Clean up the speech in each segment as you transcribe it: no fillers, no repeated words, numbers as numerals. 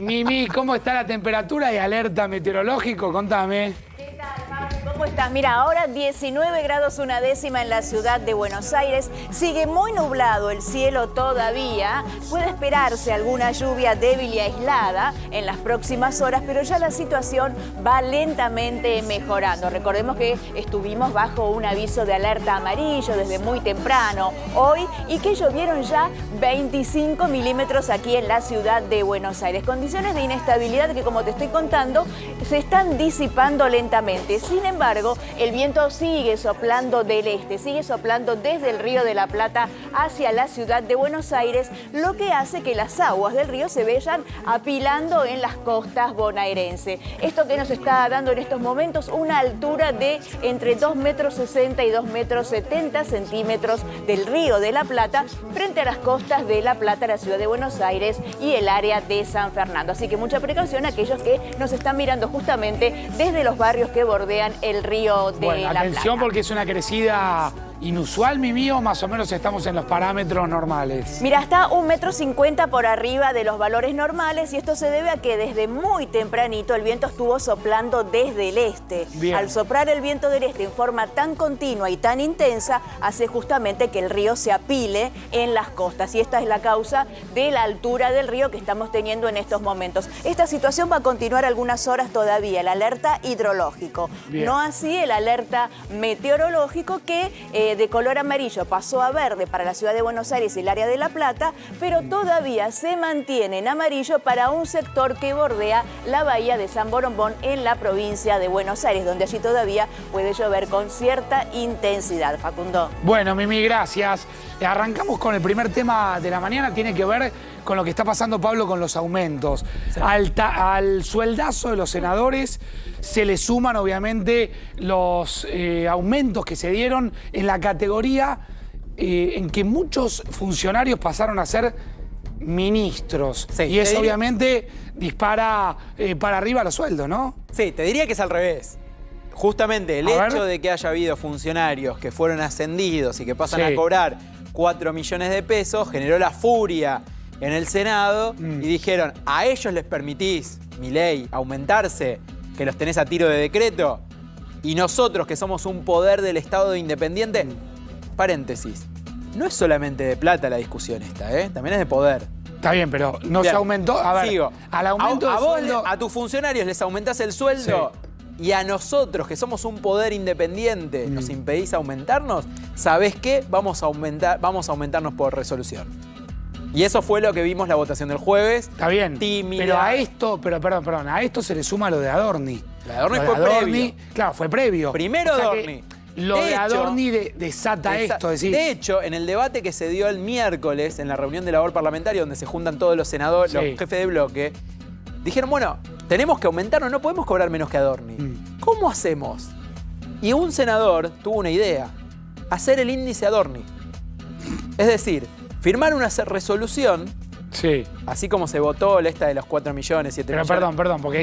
Mimi, ¿cómo está la temperatura y alerta meteorológico? Contame. ¿Qué tal, Pablo? ¿Cómo estás? Mira, ahora 19 grados 1/10 en la ciudad de Buenos Aires. Sigue muy nublado el cielo todavía. Puede esperarse alguna lluvia débil y aislada en las próximas horas, pero ya la situación va lentamente mejorando. Recordemos que estuvimos bajo un aviso de alerta amarillo desde muy temprano hoy y que llovieron ya 25 milímetros aquí en la ciudad de Buenos Aires. Condiciones de inestabilidad que, como te estoy contando, se están disipando lentamente. Sin embargo, el viento sigue soplando del este, sigue soplando desde el Río de la Plata hacia la ciudad de Buenos Aires, lo que hace que las aguas del río se vayan apilando en las costas bonaerenses. Esto que nos está dando en estos momentos una altura de entre 2,60 metros y 2,70 centímetros del Río de la Plata frente a las costas de La Plata, la ciudad de Buenos Aires y el área de San Fernando. Así que mucha precaución a aquellos que nos están mirando justamente desde los barrios que bordean el Río de la Plata. Atención porque es una crecida inusual, Mimi, o más o menos estamos en los parámetros normales. Mira, está 1,50 metros por arriba de los valores normales y esto se debe a que desde muy tempranito el viento estuvo soplando desde el este. Bien. Al soplar el viento del este en forma tan continua y tan intensa, hace justamente que el río se apile en las costas y esta es la causa de la altura del río que estamos teniendo en estos momentos. Esta situación va a continuar algunas horas todavía, el alerta hidrológico. Bien. No así el alerta meteorológico que de color amarillo pasó a verde para la ciudad de Buenos Aires y el área de La Plata, pero todavía se mantiene en amarillo para un sector que bordea la bahía de San Borombón en la provincia de Buenos Aires, donde allí todavía puede llover con cierta intensidad. Facundo. Bueno, Mimi, gracias. Arrancamos con el primer tema de la mañana, tiene que ver con lo que está pasando, Pablo, con los aumentos. Sí. Al sueldazo de los senadores se le suman, obviamente, los aumentos que se dieron en la categoría en que muchos funcionarios pasaron a ser ministros. Sí, y eso, obviamente, dispara para arriba los sueldos, ¿no? Sí, te diría que es al revés. Justamente el hecho de que haya habido funcionarios que fueron ascendidos y que pasan a cobrar 4 millones de pesos generó la furia en el Senado y dijeron, ¿a ellos les permitís, Milei, aumentarse, que los tenés a tiro de decreto? Y nosotros, que somos un poder del Estado independiente, paréntesis, no es solamente de plata la discusión esta, también es de poder. Está bien, pero no se aumentó. A ver, sigo. Al aumento del sueldo... A tus funcionarios les aumentás el sueldo y a nosotros, que somos un poder independiente, nos impedís aumentarnos, ¿sabés qué? Vamos a aumentarnos por resolución. Y eso fue lo que vimos la votación del jueves. Está bien, tímida. Pero a esto, perdón, a esto se le suma lo de Adorni. Lo de Adorni fue previo. Claro, fue previo. Primero Adorni. Lo de Adorni desata esto, decís. De hecho, en el debate que se dio el miércoles, en la reunión de labor parlamentaria, donde se juntan todos los senadores, los jefes de bloque, dijeron, bueno, tenemos que aumentarnos, no podemos cobrar menos que Adorni. ¿Cómo hacemos? Y un senador tuvo una idea, hacer el índice Adorni. Es decir, firmar una resolución, así como se votó esta de los 4 millones, 7 millones. Pero perdón, porque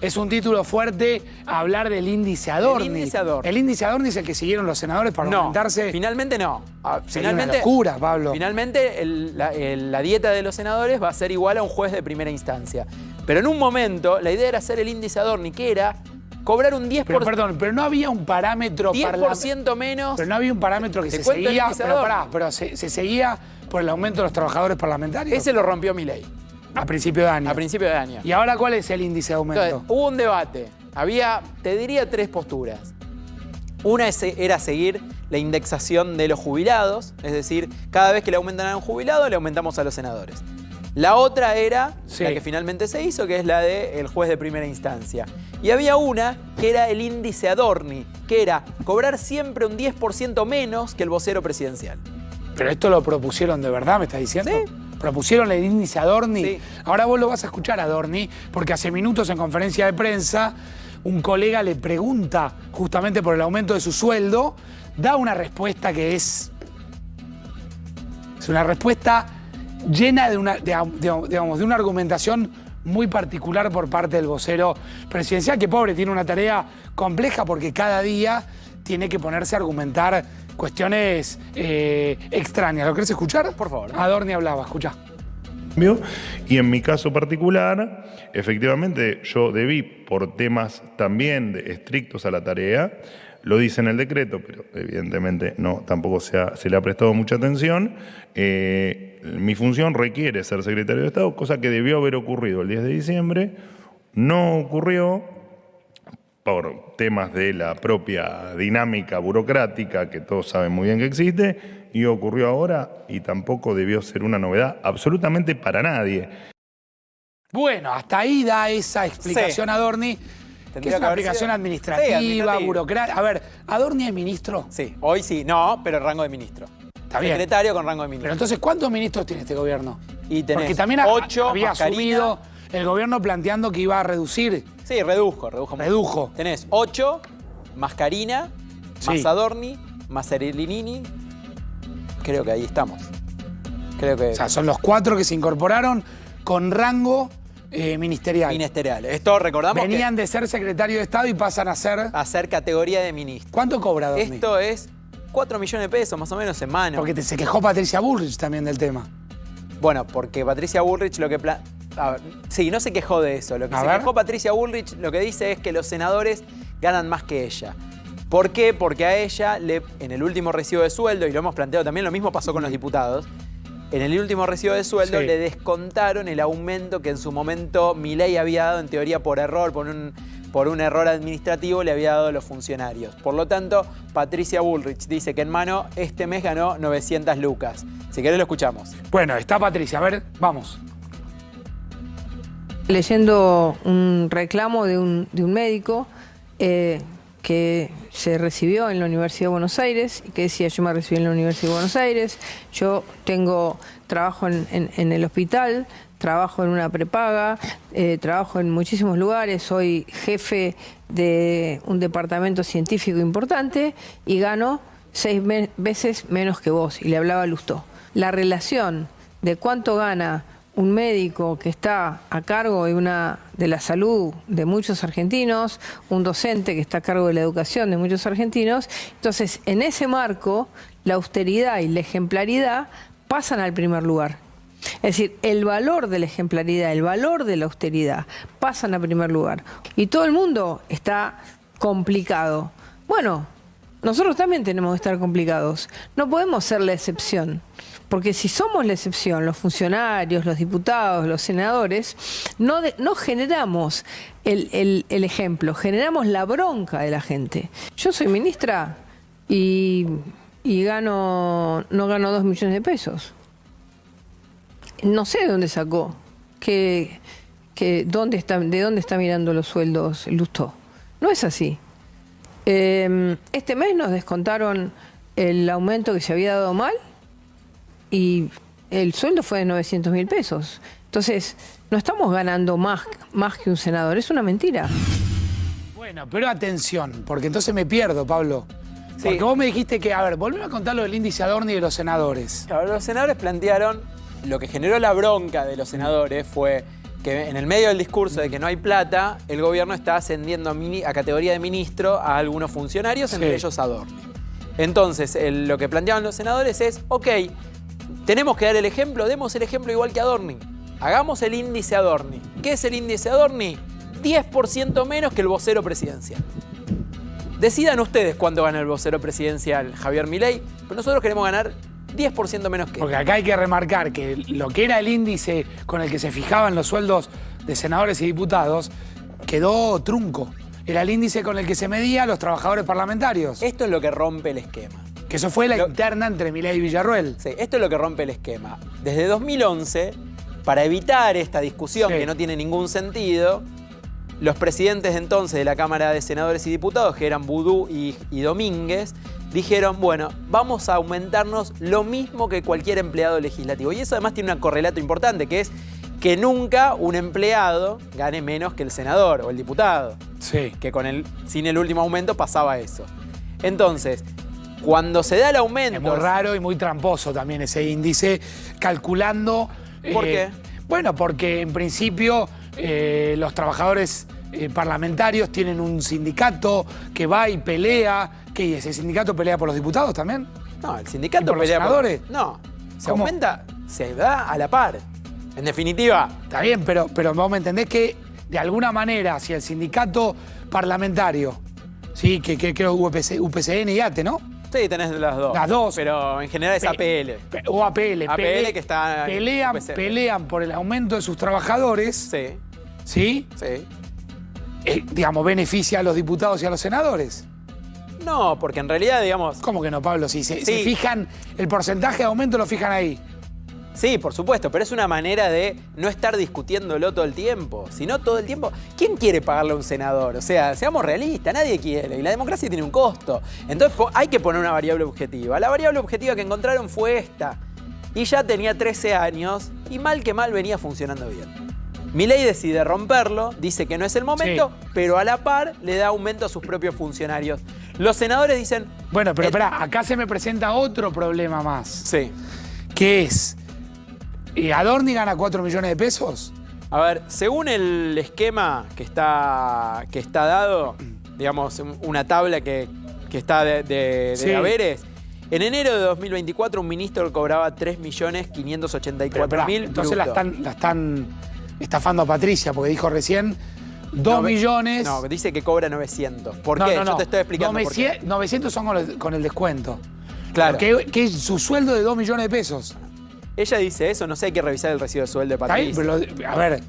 es un título fuerte hablar del índice Adorni. El índice Adorni. El índice Adorni es el que siguieron los senadores para aumentarse. Finalmente no. Sería una locura, Pablo. Finalmente la dieta de los senadores va a ser igual a un juez de primera instancia. Pero en un momento la idea era hacer el índice Adorni, que era cobrar un 10%. Pero no había un parámetro 10% menos. Pero no había un parámetro que se seguía. Pero se seguía por el aumento de los trabajadores parlamentarios. Ese lo rompió Milei. A principio de año. A principio de año. ¿Y ahora cuál es el índice de aumento? Entonces, hubo un debate. Había, te diría, 3 posturas. Una era seguir la indexación de los jubilados, es decir, cada vez que le aumentan a un jubilado, le aumentamos a los senadores. La otra era la que finalmente se hizo, que es la del juez de primera instancia. Y había una que era el índice Adorni, que era cobrar siempre un 10% menos que el vocero presidencial. Pero esto lo propusieron de verdad, ¿me estás diciendo? Sí. Propusieron el índice Adorni. Sí. Ahora vos lo vas a escuchar, Adorni, porque hace minutos en conferencia de prensa un colega le pregunta justamente por el aumento de su sueldo, da una respuesta que es una respuesta llena de una argumentación muy particular por parte del vocero presidencial, que pobre, tiene una tarea compleja porque cada día tiene que ponerse a argumentar cuestiones extrañas. ¿Lo querés escuchar? Por favor. Adorni hablaba, escuchá. cambio. Y en mi caso particular, efectivamente, yo debí, por temas también estrictos a la tarea, lo dice en el decreto, pero evidentemente no, tampoco se le ha prestado mucha atención. Mi función requiere ser secretario de Estado, cosa que debió haber ocurrido el 10 de diciembre. No ocurrió por temas de la propia dinámica burocrática que todos saben muy bien que existe, y ocurrió ahora y tampoco debió ser una novedad absolutamente para nadie. Bueno, hasta ahí da esa explicación Adorni. Que es una aplicación administrativa, burocrática. A ver, ¿Adorni es ministro? Sí, hoy sí, no, pero rango de ministro. Está bien. Secretario con rango de ministro. Pero entonces, ¿cuántos ministros tiene este gobierno? Y tenés porque también 8, había subido el gobierno planteando que iba a reducir. Sí, redujo. Redujo. Tenés 8, más Karina, más Adorni, más Erilinini. Creo que ahí estamos. Creo que... O sea, son los 4 que se incorporaron con rango ministerial. Ministerial. Esto recordamos venían de ser secretario de Estado y pasan a ser categoría de ministro. ¿Cuánto cobra Adorni? Esto es 4 millones de pesos más o menos en mano. Porque se quejó Patricia Bullrich también del tema. Bueno, porque Patricia Bullrich lo que... sí, no se quejó de eso. Lo que se quejó Patricia Bullrich lo que dice es que los senadores ganan más que ella. ¿Por qué? Porque a ella, en el último recibo de sueldo, y lo hemos planteado también, lo mismo pasó con los diputados, en el último recibo de sueldo le descontaron el aumento que en su momento Milei había dado, en teoría por error, por un error administrativo, le había dado a los funcionarios. Por lo tanto, Patricia Bullrich dice que en mano este mes ganó 900 lucas. Si querés lo escuchamos. Bueno, está Patricia. A ver, vamos. Leyendo un reclamo de un médico que se recibió en la Universidad de Buenos Aires y que decía: yo me recibí en la Universidad de Buenos Aires, yo trabajo en el hospital, trabajo en una prepaga, trabajo en muchísimos lugares, soy jefe de un departamento científico importante y gano 6 veces menos que vos. Y le hablaba a Lustó. La relación de cuánto gana un médico que está a cargo de la salud de muchos argentinos, un docente que está a cargo de la educación de muchos argentinos. Entonces, en ese marco, la austeridad y la ejemplaridad pasan al primer lugar. Es decir, el valor de la ejemplaridad, el valor de la austeridad pasan a primer lugar. Y todo el mundo está complicado. Bueno, nosotros también tenemos que estar complicados. No podemos ser la excepción. Porque si somos la excepción, los funcionarios, los diputados, los senadores, no generamos el ejemplo, generamos la bronca de la gente. Yo soy ministra y no gano 2 millones de pesos. No sé de dónde sacó, de dónde está mirando los sueldos Lustó. No es así. Este mes nos descontaron el aumento que se había dado mal, y el sueldo fue de 900.000 pesos. Entonces, no estamos ganando más que un senador. Es una mentira. Bueno, pero atención, porque entonces me pierdo, Pablo. Porque vos me dijiste que, a ver, volveme a contar lo del índice Adorni de los senadores. Claro, los senadores plantearon, lo que generó la bronca de los senadores fue que en el medio del discurso de que no hay plata, el gobierno está ascendiendo a categoría de ministro a algunos funcionarios, entre ellos Adorni. Entonces, lo que planteaban los senadores es, ok, tenemos que dar el ejemplo, demos el ejemplo igual que Adorni. Hagamos el índice Adorni. ¿Qué es el índice Adorni? 10% menos que el vocero presidencial. Decidan ustedes cuánto gana el vocero presidencial Javier Milei, pero nosotros queremos ganar 10% menos que él. Porque acá hay que remarcar que lo que era el índice con el que se fijaban los sueldos de senadores y diputados quedó trunco. Era el índice con el que se medía a los trabajadores parlamentarios. Esto es lo que rompe el esquema. Que eso fue la interna entre Milei y Villarruel. Sí, esto es lo que rompe el esquema. Desde 2011, para evitar esta discusión que no tiene ningún sentido, los presidentes entonces de la Cámara de Senadores y Diputados, que eran Vudú y Domínguez, dijeron, bueno, vamos a aumentarnos lo mismo que cualquier empleado legislativo. Y eso además tiene un correlato importante, que es que nunca un empleado gane menos que el senador o el diputado. Sí. Que sin el último aumento pasaba eso. Entonces, cuando se da el aumento... Es muy raro y muy tramposo también ese índice, calculando... ¿Por qué? Bueno, porque en principio los trabajadores parlamentarios tienen un sindicato que va y pelea. ¿Qué? ¿Ese sindicato pelea por los diputados también? No, el sindicato ¿Y por pelea los senadores? No, se ¿Cómo? aumenta, se da a la par. En definitiva. Está bien, pero vos me entendés que de alguna manera, si el sindicato parlamentario, sí, que creo UPCN y ATE, ¿no? Sí, tenés las dos. Las dos. Pero en general es APL. O APL. APL que está en UPCN. Pelean por el aumento de sus trabajadores. Sí. ¿Sí? Sí. Digamos, beneficia a los diputados y a los senadores. No, porque en realidad, digamos... ¿Cómo que no, Pablo? Si se fijan, el porcentaje de aumento lo fijan ahí. Sí, por supuesto, pero es una manera de no estar discutiéndolo todo el tiempo. Si no todo el tiempo, ¿quién quiere pagarle a un senador? O sea, seamos realistas, nadie quiere. Y la democracia tiene un costo. Entonces hay que poner una variable objetiva. La variable objetiva que encontraron fue esta. Y ya tenía 13 años y mal que mal venía funcionando bien. Milei decide romperlo, dice que no es el momento, pero a la par le da aumento a sus propios funcionarios. Los senadores dicen... Bueno, pero espera, acá se me presenta otro problema más. Sí. Que es... ¿Adorni gana 4 millones de pesos? A ver, según el esquema que está dado, digamos, una tabla que está de haberes, en enero de 2024 un ministro cobraba 3.584.000 Entonces brutos. la están estafando a Patricia, porque dijo recién 2 millones... No, dice que cobra 900. ¿Por qué? Yo te estoy explicando por qué. 900 son con el descuento. Claro. Que es su sueldo de 2 millones de pesos. Ella dice eso, no sé, hay que revisar el recibo de sueldo de Patricia. Pero, a ver...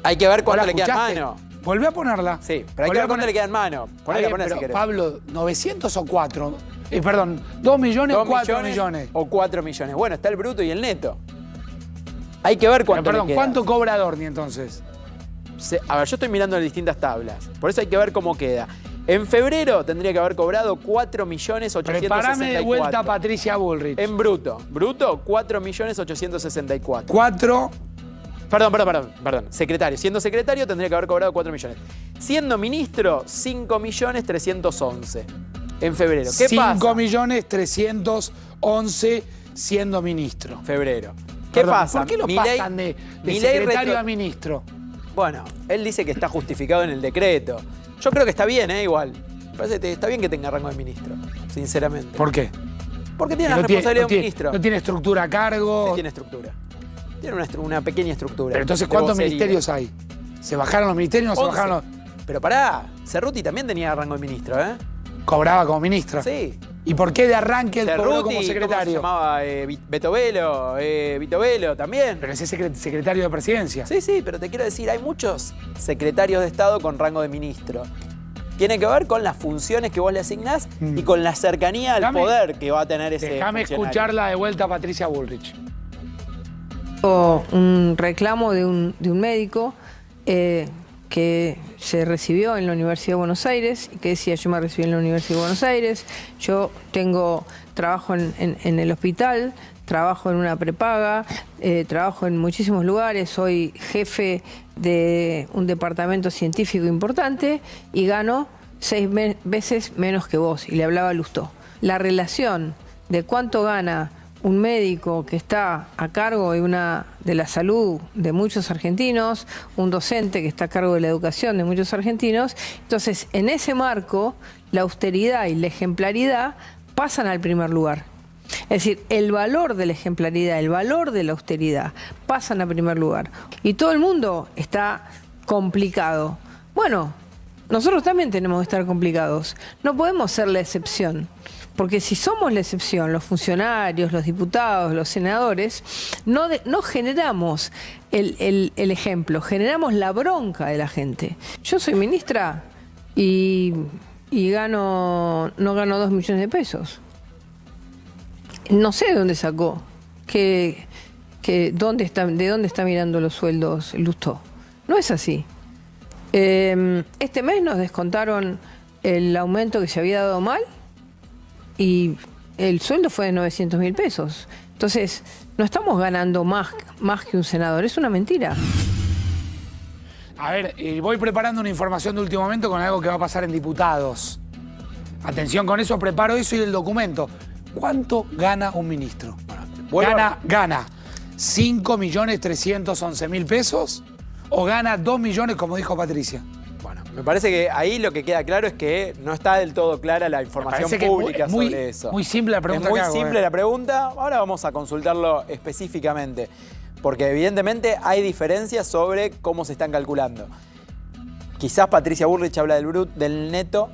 Hay que ver cuánto le queda en mano. Volví a ponerla. Sí, pero hay que ver cuánto le queda en mano. Ponela si querés. Pablo, ¿900 o 4? Perdón, 2 millones o 4 millones. O 4 millones. Bueno, está el bruto y el neto. Hay que ver cuánto le queda. ¿Cuánto cobra Adorni entonces? A ver, yo estoy mirando distintas tablas. Por eso hay que ver cómo queda. En febrero tendría que haber cobrado 4.864.000. Preparame de vuelta a Patricia Bullrich. En bruto. Bruto, 4.864.000. 4... Perdón. Secretario. Siendo secretario tendría que haber cobrado 4 millones. Siendo ministro, 5.311.000 en febrero. ¿Qué pasa? 5.311.000 siendo ministro. Febrero. ¿Qué pasa? ¿Por qué lo pasan de secretario a ministro? Bueno, él dice que está justificado en el decreto. Yo creo que está bien, igual. Me parece que está bien que tenga rango de ministro, sinceramente. ¿Por qué? Porque tiene la responsabilidad de un ministro. No tiene estructura a cargo. Sí tiene estructura. Tiene una pequeña estructura. Pero entonces, ¿cuántos ministerios hay? ¿Se bajaron los ministerios o no 11. se bajaron los...? Pero pará, Cerruti también tenía rango de ministro, ¿eh? Cobraba como ministro. Sí. ¿Y por qué de arranque él cobró como Cerruti, secretario? ¿cómo se llamaba? Vito Velo también. Pero ese es secretario de presidencia. Sí, pero te quiero decir, hay muchos secretarios de Estado con rango de ministro. Tiene que ver con las funciones que vos le asignás y con la cercanía al poder que va a tener ese Déjame escucharla de vuelta a Patricia Bullrich. Un reclamo de un médico que se recibió en la Universidad de Buenos Aires y que decía: yo me recibí en la Universidad de Buenos Aires, yo trabajo en el hospital, trabajo en una prepaga, trabajo en muchísimos lugares, soy jefe de un departamento científico importante y gano 6 veces menos que vos. Y le hablaba a Lustó. La relación de cuánto gana un médico que está a cargo de la salud de muchos argentinos, un docente que está a cargo de la educación de muchos argentinos. Entonces, en ese marco, la austeridad y la ejemplaridad pasan al primer lugar. Es decir, el valor de la ejemplaridad, el valor de la austeridad pasan a primer lugar. Y todo el mundo está complicado. Bueno, nosotros también tenemos que estar complicados. No podemos ser la excepción. Porque si somos la excepción, los funcionarios, los diputados, los senadores, no generamos el ejemplo, generamos la bronca de la gente. Yo soy ministra y no gano 2 millones de pesos. No sé de dónde sacó, de dónde está mirando los sueldos Lustó. No es así. Este mes nos descontaron el aumento que se había dado mal y el sueldo fue de 900.000 pesos. Entonces, no estamos ganando más que un senador, es una mentira. A ver, voy preparando una información de último momento con algo que va a pasar en diputados. Atención con eso, preparo eso y el documento. ¿Cuánto gana un ministro? ¿Gana 5.311.000 pesos o gana 2 millones, como dijo Patricia? Bueno, me parece que ahí lo que queda claro es que no está del todo clara la información pública sobre eso. Muy simple la pregunta. Es muy simple la pregunta. Ahora vamos a consultarlo específicamente. porque evidentemente hay diferencias sobre cómo se están calculando. Quizás Patricia Bullrich habla del neto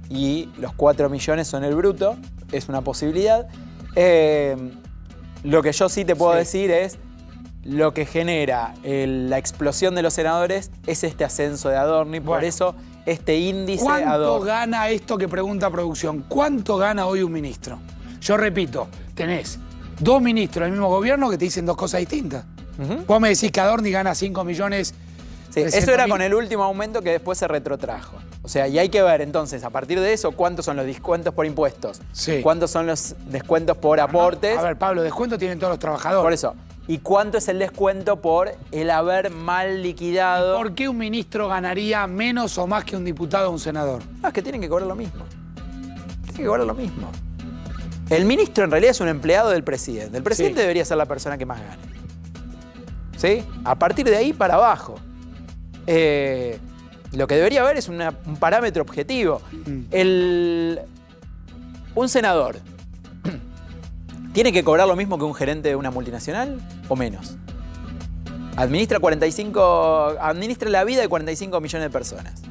y los 4 millones son el bruto, es una posibilidad. Lo que yo sí te puedo decir es, lo que genera la explosión de los senadores es este ascenso de Adorni, por eso este índice ¿Cuánto Adorni. gana esto que pregunta producción? ¿Cuánto gana hoy un ministro? Yo repito, tenés 2 ministros del mismo gobierno que te dicen 2 cosas distintas. Vos me decís que Adorni gana 5 millones. Sí, eso era con el último aumento que después se retrotrajo. O sea, y hay que ver entonces, a partir de eso, cuántos son los descuentos por impuestos, cuántos son los descuentos por aportes. A ver, Pablo, descuento tienen todos los trabajadores. Por eso. ¿Y cuánto es el descuento por el haber mal liquidado? ¿Por qué un ministro ganaría menos o más que un diputado o un senador? No, es que tienen que cobrar lo mismo. Tienen que cobrar lo mismo. El ministro en realidad es un empleado del presidente. El presidente debería ser la persona que más gane. ¿Sí? A partir de ahí para abajo. Lo que debería haber es un parámetro objetivo. Un senador ¿tiene que cobrar lo mismo que un gerente de una multinacional o menos? Administra la vida de 45 millones de personas.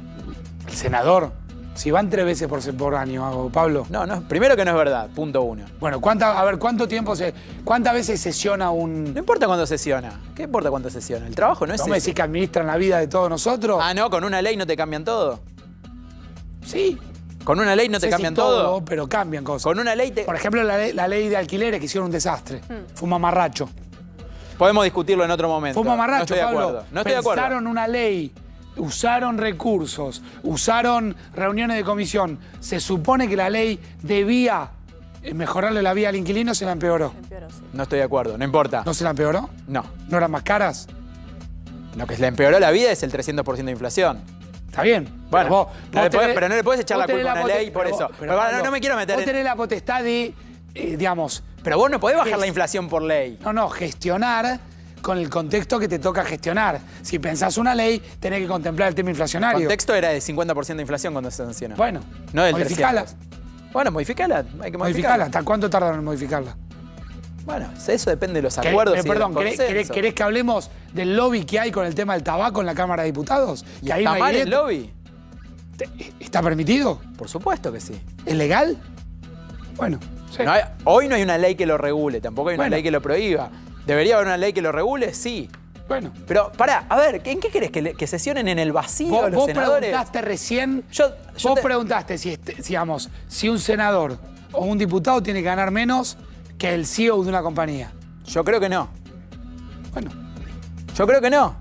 ¿El senador? Si van 3 veces por año, Pablo. No, primero que no es verdad, punto 1. Bueno, ¿cuántas veces sesiona un...? No importa cuándo sesiona. ¿Qué importa cuándo sesiona? El trabajo no es ¿No me decís que administran la vida de todos nosotros? Ah, no, con una ley no te cambian todo. Sí. ¿Con una ley no te cambian todo? Pero cambian cosas. Con una ley Por ejemplo, la ley de alquileres que hicieron un desastre. Fue un mamarracho. Podemos discutirlo en otro momento. Fue un mamarracho, no estoy de acuerdo. Pablo. No estoy de acuerdo. Pensaron una ley, usaron recursos, usaron reuniones de comisión. Se supone que la ley debía mejorarle la vida al inquilino, se la empeoró. No estoy de acuerdo, no importa. ¿No se la empeoró? No. ¿No eran más caras? Lo que le empeoró la vida es el 300% de inflación. Está bien. Bueno, pero pero no le podés echar la culpa a una ley por eso. Pero no me quiero meter Vos tenés la potestad de, digamos... Pero vos no podés bajar la inflación por ley. No, gestionar con el contexto que te toca gestionar. Si pensás una ley, tenés que contemplar el tema inflacionario. El contexto era de 50% de inflación cuando se sancionó. Bueno, no del modificala. 300. Bueno, modificala. Hay que modificarla. ¿Hasta cuánto tardaron en modificarla? Bueno, eso depende de los acuerdos y perdón, del consenso. ¿querés que hablemos del lobby que hay con el tema del tabaco en la Cámara de Diputados? ¿Y está mal el lobby? ¿Está permitido? Por supuesto que sí. ¿Es legal? Bueno, sí. Hoy no hay una ley que lo regule, tampoco hay una ley que lo prohíba. ¿Debería haber una ley que lo regule? Sí. Bueno. Pero, pará, a ver, ¿en qué querés? ¿Que sesionen en el vacío los senadores? Vos preguntaste recién, vos preguntaste si un senador o un diputado tiene que ganar menos que el CEO de una compañía. Yo creo que no. Bueno. Yo creo que no.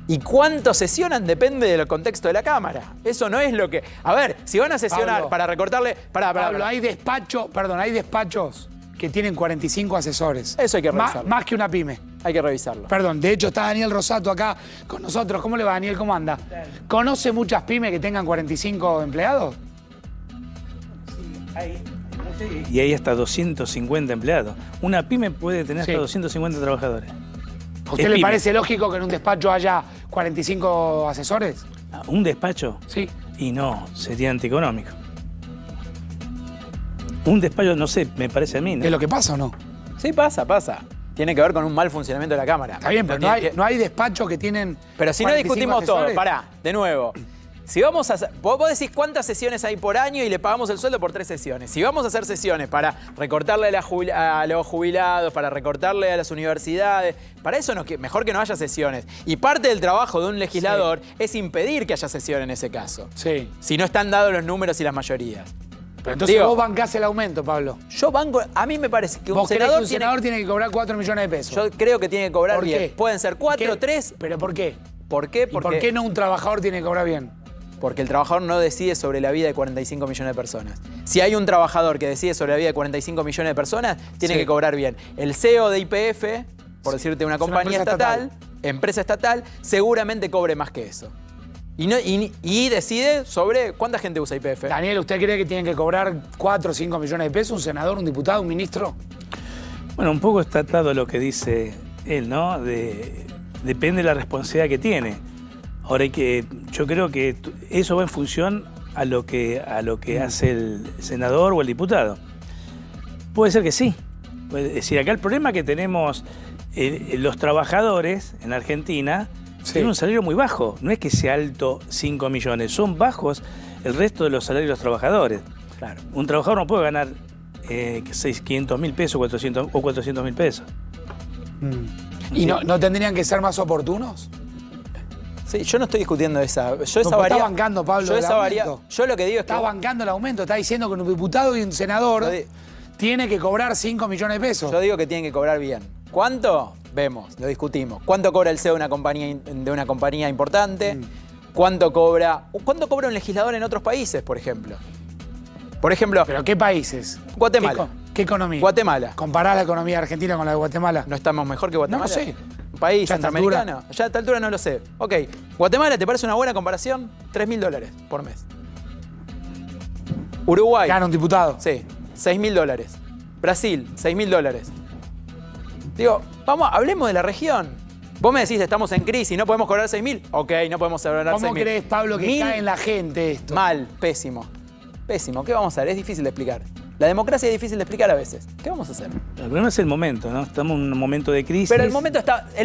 Y cuánto sesionan depende del contexto de la Cámara. Eso no es lo que... A ver, si van a sesionar Pablo, para recortarle... Pablo, hay despachos que tienen 45 asesores. Eso hay que revisarlo. Más que una pyme. Hay que revisarlo. Perdón, de hecho está Daniel Rosato acá con nosotros. ¿Cómo le va, Daniel? ¿Cómo anda? ¿Conoce muchas pymes que tengan 45 empleados? Sí, y hay hasta 250 empleados. Una pyme puede tener hasta 250 trabajadores. ¿A usted le parece lógico que en un despacho haya 45 asesores? ¿Un despacho? Sí. Y no, sería antieconómico. Un despacho, no sé, me parece a mí, ¿no? ¿Es lo que pasa o no? Sí, pasa. Tiene que ver con un mal funcionamiento de la Cámara. Está bien, pero no hay despachos que tienen. Pero si no discutimos asesores. todo, pará, de nuevo. Si vamos a hacer, vos decís cuántas sesiones hay por año y le pagamos el sueldo por 3 sesiones. Si vamos a hacer sesiones para recortarle a los jubilados, para recortarle a las universidades, para eso mejor que no haya sesiones. Y parte del trabajo de un legislador es impedir que haya sesión en ese caso. Sí. Si no están dados los números y las mayorías. Pero entonces vos bancás el aumento, Pablo. Yo banco, a mí me parece que un senador tiene que cobrar 4 millones de pesos. Yo creo que tiene que cobrar ¿Por bien. qué? Pueden ser 4 o 3. ¿Pero por qué? ¿Por qué? ¿Y por qué no un trabajador tiene que cobrar bien? Porque el trabajador no decide sobre la vida de 45 millones de personas. Si hay un trabajador que decide sobre la vida de 45 millones de personas, tiene que cobrar bien. El CEO de YPF, por decirte una compañía empresa estatal, seguramente cobre más que eso. Y decide sobre cuánta gente usa YPF. Daniel, ¿usted cree que tienen que cobrar 4 o 5 millones de pesos un senador, un diputado, un ministro? Bueno, un poco está atado lo que dice él, ¿no? Depende de la responsabilidad que tiene. Ahora yo creo que eso va en función a lo que hace el senador o el diputado. Puede ser que sí. Es decir, acá el problema que tenemos los trabajadores en Argentina tienen un salario muy bajo. No es que sea alto 5 millones, son bajos el resto de los salarios de los trabajadores. Claro. Un trabajador no puede ganar 500.000 pesos 400.000 pesos. ¿Y no tendrían que ser más oportunos? Sí, yo no estoy discutiendo esa. Yo esa Está variable. bancando, Pablo, Yo el esa aumento. Yo lo que digo es que. Está bancando el aumento. Está diciendo que un diputado y un senador tiene que cobrar 5 millones de pesos. Yo digo que tienen que cobrar bien. ¿Cuánto? Vemos, lo discutimos. ¿Cuánto cobra el CEO de una compañía importante? ¿Cuánto cobra un legislador en otros países, por ejemplo? Por ejemplo, ¿Pero qué países? Guatemala. ¿Qué economía? Guatemala. ¿Comparás la economía argentina con la de Guatemala? ¿No estamos mejor que Guatemala? No lo sé. ¿Un país Ya a esta centroamericano? Ya a esta altura no lo sé. Ok, Guatemala, ¿te parece una buena comparación? $3.000 por mes. Uruguay. Gana un diputado. Sí, $6.000. Brasil, $6.000. Digo, hablemos de la región. Vos me decís, estamos en crisis, no podemos cobrar 6.000. Ok, no podemos cobrar 6.000. ¿Cómo crees, Pablo, que cae en la gente esto? Mal, pésimo. Pésimo. ¿Qué vamos a hacer? Es difícil de explicar. La democracia es difícil de explicar a veces. ¿Qué vamos a hacer? El problema es el momento, ¿no? Estamos en un momento de crisis. Pero el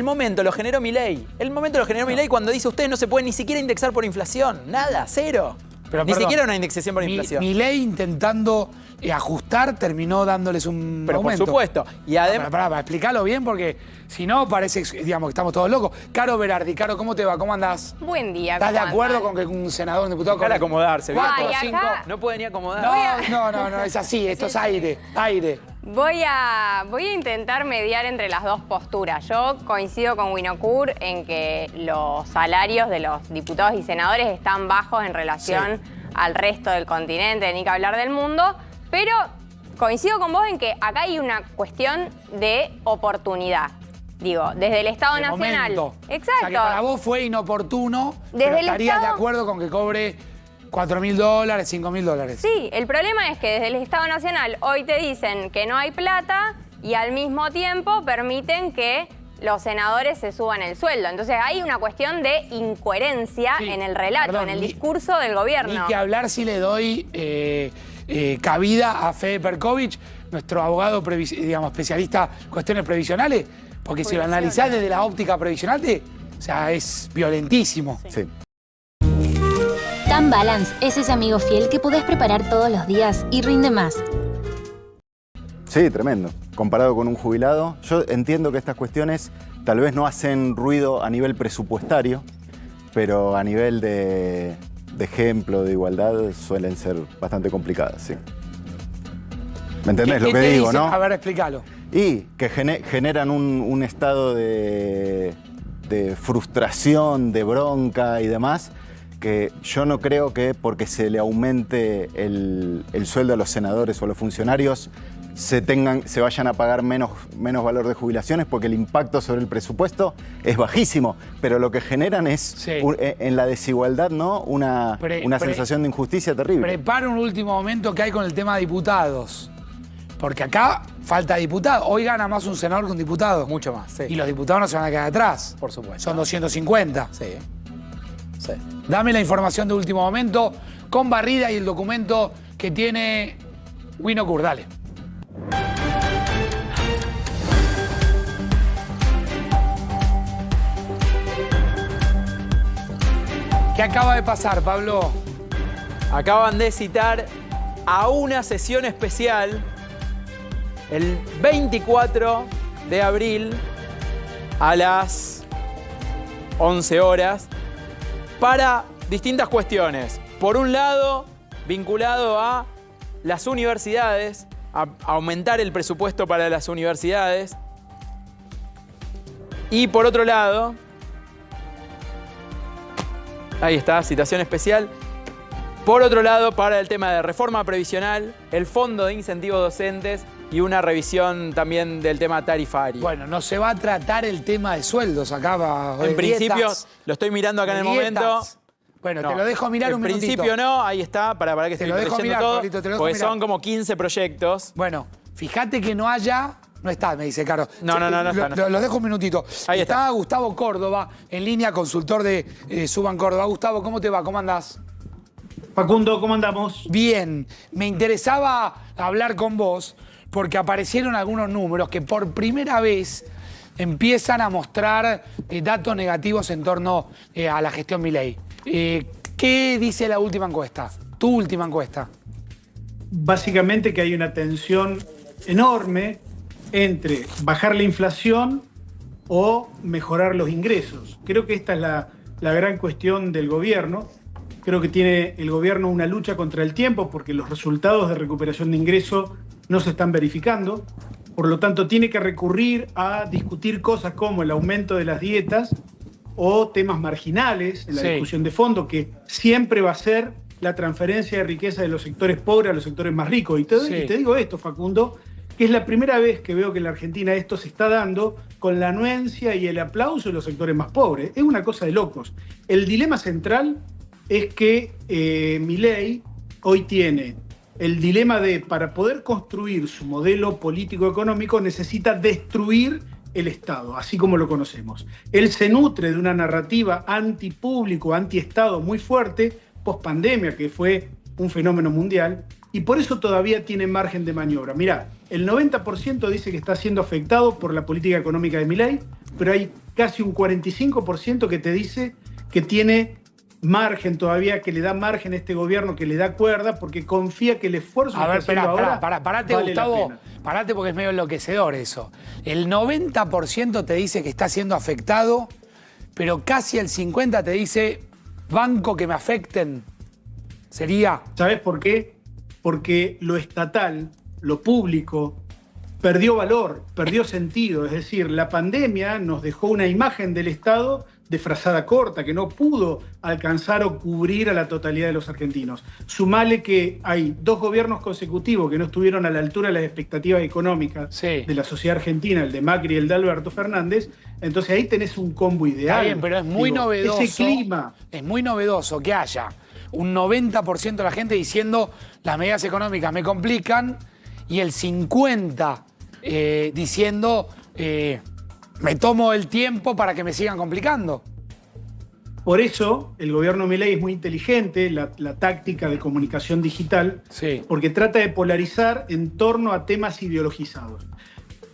momento lo generó Milei. El momento lo generó Milei cuando dice ustedes no se pueden ni siquiera indexar por inflación. Nada, cero. Pero, ni perdón, siquiera una indexación por inflación. Milei intentando ajustar terminó dándoles un Pero aumento. por supuesto. Y además. Para explicarlo bien, porque si no parece, digamos, que estamos todos locos. Caro Berardi, Caro, ¿cómo te va? ¿Cómo andás? Buen día. ¿Estás de ¿cómo acuerdo andan? con que un senador, un diputado... Para acomodarse. ¿viste? 4, Ay, 5... acá- No puede ni acomodar. No, es así, esto es aire. Voy a intentar mediar entre las dos posturas. Yo coincido con Winocur en que los salarios de los diputados y senadores están bajos en relación al resto del continente, ni que hablar del mundo, pero coincido con vos en que acá hay una cuestión de oportunidad. Digo, desde el Estado De Nacional. momento. Exacto. O sea, que para vos fue inoportuno, Desde pero el estarías Estado- de acuerdo con que cobre $4.000, $5.000. Sí, el problema es que desde el Estado Nacional hoy te dicen que no hay plata y al mismo tiempo permiten que los senadores se suban el sueldo. Entonces hay una cuestión de incoherencia Sí, en el relato, perdón, en el ni- discurso del gobierno. Ni que hablar si le doy cabida a Fede Perkovich, nuestro abogado especialista en cuestiones previsionales, porque si lo analizás desde la óptica previsional, o sea, es violentísimo. Sí. Tan Balance es ese amigo fiel que podés preparar todos los días y rinde más. Sí, tremendo. Comparado con un jubilado, yo entiendo que estas cuestiones tal vez no hacen ruido a nivel presupuestario, pero a nivel de ejemplo, de igualdad, suelen ser bastante complicadas, sí. ¿Me entendés lo que te digo, dicen? no? A ver, explícalo. Y que generan un estado de frustración, de bronca y demás, que yo no creo que porque se le aumente el sueldo a los senadores o a los funcionarios se vayan a pagar menos valor de jubilaciones, porque el impacto sobre el presupuesto es bajísimo, pero lo que generan es en la desigualdad, ¿no? Una sensación de injusticia terrible. Prepara un último momento que hay con el tema de diputados. Porque acá falta diputado. Hoy gana más un senador que un diputado. Mucho más, sí. Y los diputados no se van a quedar atrás. Por supuesto. Son 250. Sí. Sí. Dame la información de último momento con barrida y el documento que tiene Winocur. Dale. ¿Qué acaba de pasar, Pablo? Acaban de citar a una sesión especial el 24 de abril a las 11 horas para distintas cuestiones. Por un lado, vinculado a las universidades, a aumentar el presupuesto para las universidades. Y por otro lado, ahí está, citación especial. Por otro lado, para el tema de reforma previsional, el fondo de incentivos docentes y una revisión también del tema tarifario. Bueno, no se va a tratar el tema de sueldos acá. En principio, lo estoy mirando acá en el momento. Bueno, No. te lo dejo mirar un minutito. En principio no, ahí está, para que estoy lo dejo leyendo mirar, todo, Pablito, te lo dejo porque mirar. son como 15 proyectos. Bueno, fíjate que no haya... No está, me dice Caro. No está. Lo dejo un minutito. Ahí está. Gustavo Córdoba, en línea, consultor de Suban Córdoba. Gustavo, ¿cómo te va? ¿Cómo andás? Facundo, ¿cómo andamos? Bien. Me interesaba hablar con vos porque aparecieron algunos números que por primera vez empiezan a mostrar datos negativos en torno a la gestión Milei. ¿Qué dice la última encuesta? Tu última encuesta. Básicamente que hay una tensión enorme entre bajar la inflación o mejorar los ingresos. Creo que esta es la gran cuestión del gobierno. Creo que tiene el gobierno una lucha contra el tiempo porque los resultados de recuperación de ingresos no se están verificando. Por lo tanto, tiene que recurrir a discutir cosas como el aumento de las dietas o temas marginales en la discusión de fondo, que siempre va a ser la transferencia de riqueza de los sectores pobres a los sectores más ricos. Y te digo esto, Facundo, que es la primera vez que veo que en la Argentina esto se está dando con la anuencia y el aplauso de los sectores más pobres. Es una cosa de locos. El dilema central es que Milei hoy tiene el dilema de, para poder construir su modelo político-económico, necesita destruir el Estado, así como lo conocemos. Él se nutre de una narrativa antipúblico, anti-Estado muy fuerte, post-pandemia, que fue un fenómeno mundial, y por eso todavía tiene margen de maniobra. Mirá, el 90% dice que está siendo afectado por la política económica de Milei, pero hay casi un 45% que te dice que tiene margen todavía, que le da margen a este gobierno, que le da cuerda, porque confía que el esfuerzo que está haciendo ahora parate, vale Gustavo, la pena. parate porque es medio enloquecedor eso. El 90% te dice que está siendo afectado, pero casi el 50% te dice, banco que me afecten. Sería... ¿Sabes por qué? Porque lo estatal, lo público, perdió valor, perdió sentido. Es decir, la pandemia nos dejó una imagen del Estado de frazada corta, que no pudo alcanzar o cubrir a la totalidad de los argentinos. Sumale que hay 2 gobiernos consecutivos que no estuvieron a la altura de las expectativas económicas de la sociedad argentina, el de Macri y el de Alberto Fernández. Entonces ahí tenés un combo ideal. Está bien, pero es muy novedoso. Ese clima. Es muy novedoso que haya un 90% de la gente diciendo las medidas económicas me complican y el 50% diciendo me tomo el tiempo para que me sigan complicando. Por eso el gobierno Milei es muy inteligente, la táctica de comunicación digital, porque trata de polarizar en torno a temas ideologizados.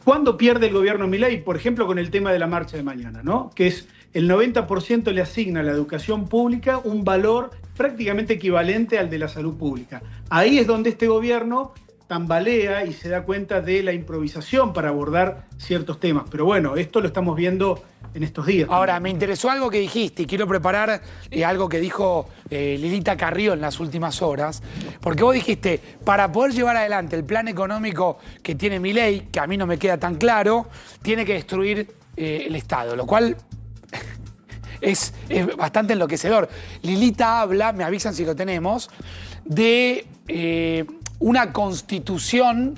¿Cuándo pierde el gobierno Milei? Por ejemplo, con el tema de la marcha de mañana, ¿no? Que es el 90% le asigna a la educación pública un valor prácticamente equivalente al de la salud pública. Ahí es donde este gobierno tambalea y se da cuenta de la improvisación para abordar ciertos temas. Pero bueno, esto lo estamos viendo en estos días. Ahora, me interesó algo que dijiste y quiero preparar algo que dijo Lilita Carrió en las últimas horas, porque vos dijiste, para poder llevar adelante el plan económico que tiene Milei, que a mí no me queda tan claro, tiene que destruir el Estado, lo cual es bastante enloquecedor. Lilita habla, me avisan si lo tenemos, de una constitución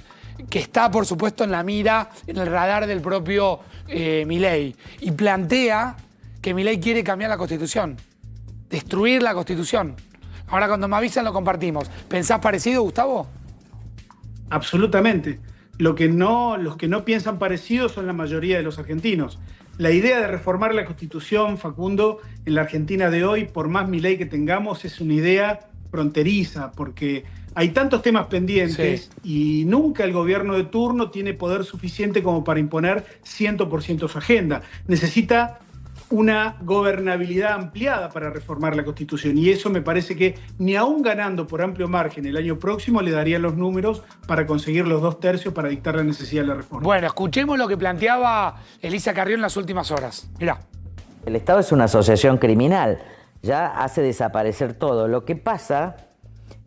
que está, por supuesto, en la mira, en el radar del propio Milei. Y plantea que Milei quiere cambiar la Constitución, destruir la Constitución. Ahora, cuando me avisan, lo compartimos. ¿Pensás parecido, Gustavo? Absolutamente. Los que no piensan parecido son la mayoría de los argentinos. La idea de reformar la Constitución, Facundo, en la Argentina de hoy, por más Milei que tengamos, es una idea fronteriza, porque hay tantos temas pendientes y nunca el gobierno de turno tiene poder suficiente como para imponer 100% su agenda. Necesita una gobernabilidad ampliada para reformar la Constitución y eso me parece que ni aún ganando por amplio margen el año próximo le darían los números para conseguir los 2/3 para dictar la necesidad de la reforma. Bueno, escuchemos lo que planteaba Elisa Carrió en las últimas horas. Mirá. El Estado es una asociación criminal, ya hace desaparecer todo. Lo que pasa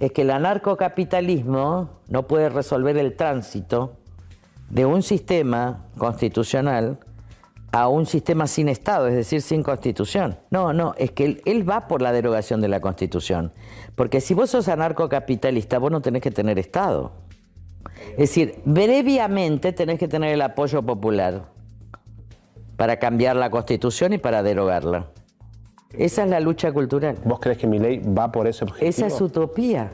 es que el anarcocapitalismo no puede resolver el tránsito de un sistema constitucional a un sistema sin Estado, es decir, sin Constitución. No, es que él va por la derogación de la Constitución. Porque si vos sos anarcocapitalista, vos no tenés que tener Estado. Es decir, previamente tenés que tener el apoyo popular para cambiar la Constitución y para derogarla. Esa es la lucha cultural. ¿Vos crees que Milei va por ese objetivo? Esa es utopía.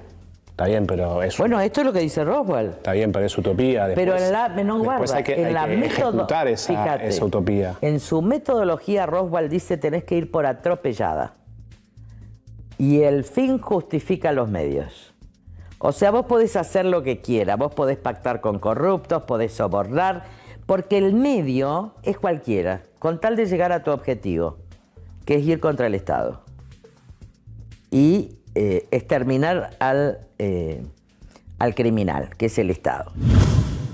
Está bien, pero es... Bueno, esto es lo que dice Roswell. Está bien, pero es utopía. Después, pero en la... No, guarda, hay que ejecutar esa utopía. En su metodología, Roswell dice tenés que ir por atropellada. Y el fin justifica los medios. O sea, vos podés hacer lo que quieras. Vos podés pactar con corruptos, podés sobornar, Porque el medio es cualquiera, con tal de llegar a tu objetivo, que es ir contra el Estado y exterminar al criminal, que es el Estado.